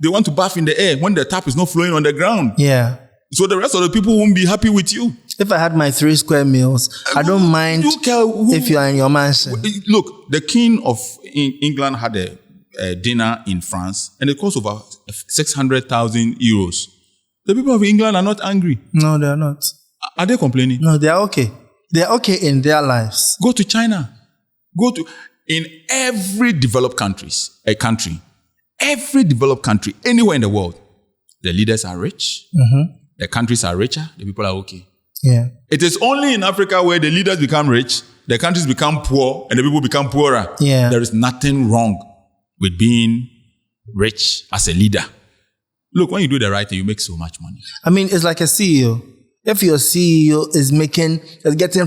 They want to bath in the air when the tap is not flowing on the ground. Yeah. So the rest of the people won't be happy with you. If I had my 3 square meals, I don't mind if you are in your mansion. Look, the king of England had a dinner in France and it cost over 600,000 euros. The people of England are not angry. No, they are not. Are they complaining? No, they are okay. They are okay in their lives. Go to China. In every developed country, every developed country, anywhere in the world, the leaders are rich. The countries are richer. The people are okay. Yeah. It is only in Africa where the leaders become rich, the countries become poor, and the people become poorer. Yeah. There is nothing wrong with being rich as a leader. Look, when you do the right thing, you make so much money. I mean, it's like a CEO. If your CEO is getting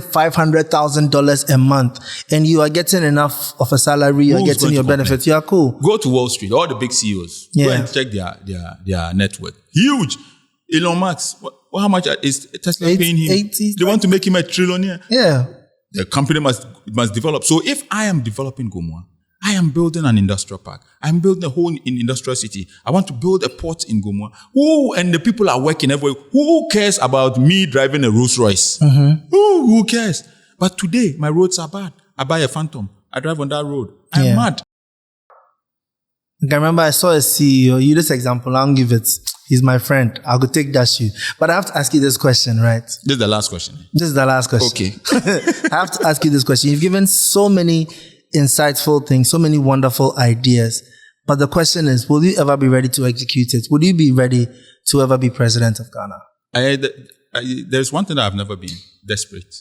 $500,000 a month and you are getting enough of a salary, you're getting your benefits, you are cool. Go to Wall Street, all the big CEOs. Go and check their net worth. Huge. Elon Musk, how much is Tesla paying him? 80. They want to make him a trillionaire. Yeah. The company must develop. So if I am developing Gomoa, I am building an industrial park. I'm building a whole industrial city. I want to build a port in Gomoa. And the people are working everywhere. Who cares about me driving a Rolls Royce? Who cares? But today, my roads are bad. I buy a Phantom. I drive on that road. I'm mad. I remember I saw a CEO. You this example, I'll give it. He's my friend. I'll go take that shoe. But I have to ask you this question, right? This is the last question. Okay. I have to ask you this question. You've given so many insightful things, so many wonderful ideas. But the question is, will you ever be ready to execute it? Will you be ready to ever be president of Ghana? There's one thing that I've never been, desperate.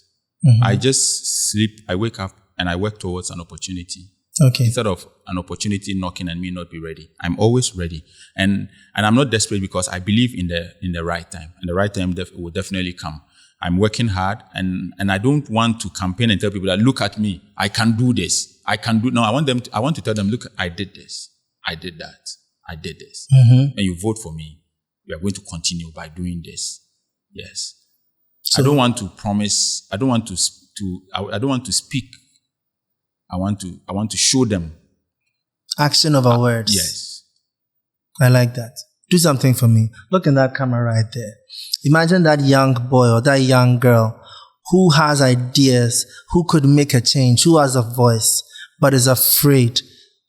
I just sleep, I wake up, and I work towards an opportunity. Okay. Instead of an opportunity knocking and me not be ready. I'm always ready. And I'm not desperate because I believe in the right time. And the right time will definitely come. I'm working hard and I don't want to campaign and tell people that, look at me, I can do this. No, I want to tell them, look, I did this. I did that. I did this. And you vote for me. We are going to continue by doing this. Yes. So, I don't want to promise. I don't want to speak. I want to show them. Action over words. Yes. I like that. Do something for me. Look in that camera right there. Imagine that young boy or that young girl who has ideas, who could make a change, who has a voice, but is afraid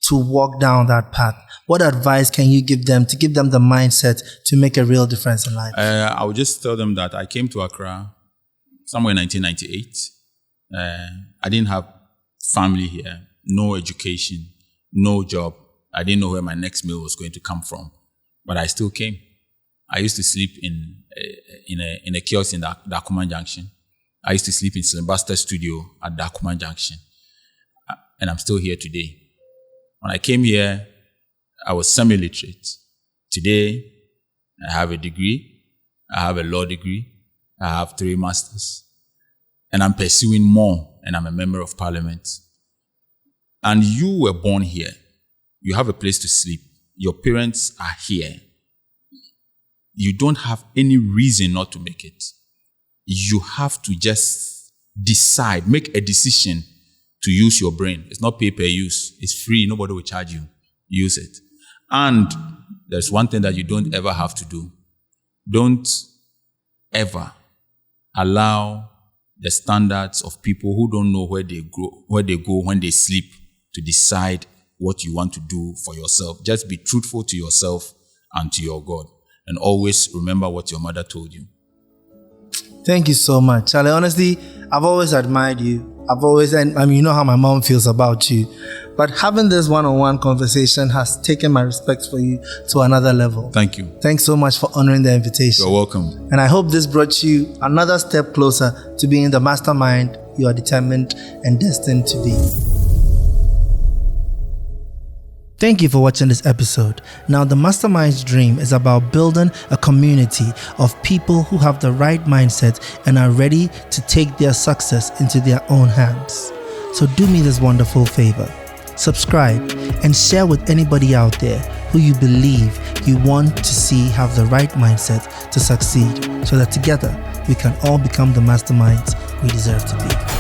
to walk down that path? What advice can you give them to give them the mindset to make a real difference in life? I would just tell them that I came to Accra somewhere in 1998. I didn't have family here, no education, no job. I didn't know where my next meal was going to come from, but I still came. I used to sleep in a kiosk in Dakuma Junction. I used to sleep in Sylvester Studio at Dakuma Junction. And I'm still here today. When I came here, I was semi-literate. Today, I have a degree. I have a law degree. I have 3 masters. And I'm pursuing more, and I'm a member of parliament. And you were born here. You have a place to sleep. Your parents are here. You don't have any reason not to make it. You have to just decide, make a decision to use your brain. It's not pay-per-use. It's free. Nobody will charge you. Use it. And there's one thing that you don't ever have to do. Don't ever allow the standards of people who don't know where they go when they sleep to decide what you want to do for yourself. Just be truthful to yourself and to your God. And always remember what your mother told you. Thank you so much, Charlie. Honestly, I've always admired you. You know how my mom feels about you. But having this one-on-one conversation has taken my respect for you to another level. Thank you. Thanks so much for honoring the invitation. You're welcome. And I hope this brought you another step closer to being the mastermind you are determined and destined to be. Thank you for watching this episode. Now, the Mastermind's dream is about building a community of people who have the right mindset and are ready to take their success into their own hands. So do me this wonderful favor. Subscribe and share with anybody out there who you believe you want to see have the right mindset to succeed, so that together we can all become the masterminds we deserve to be.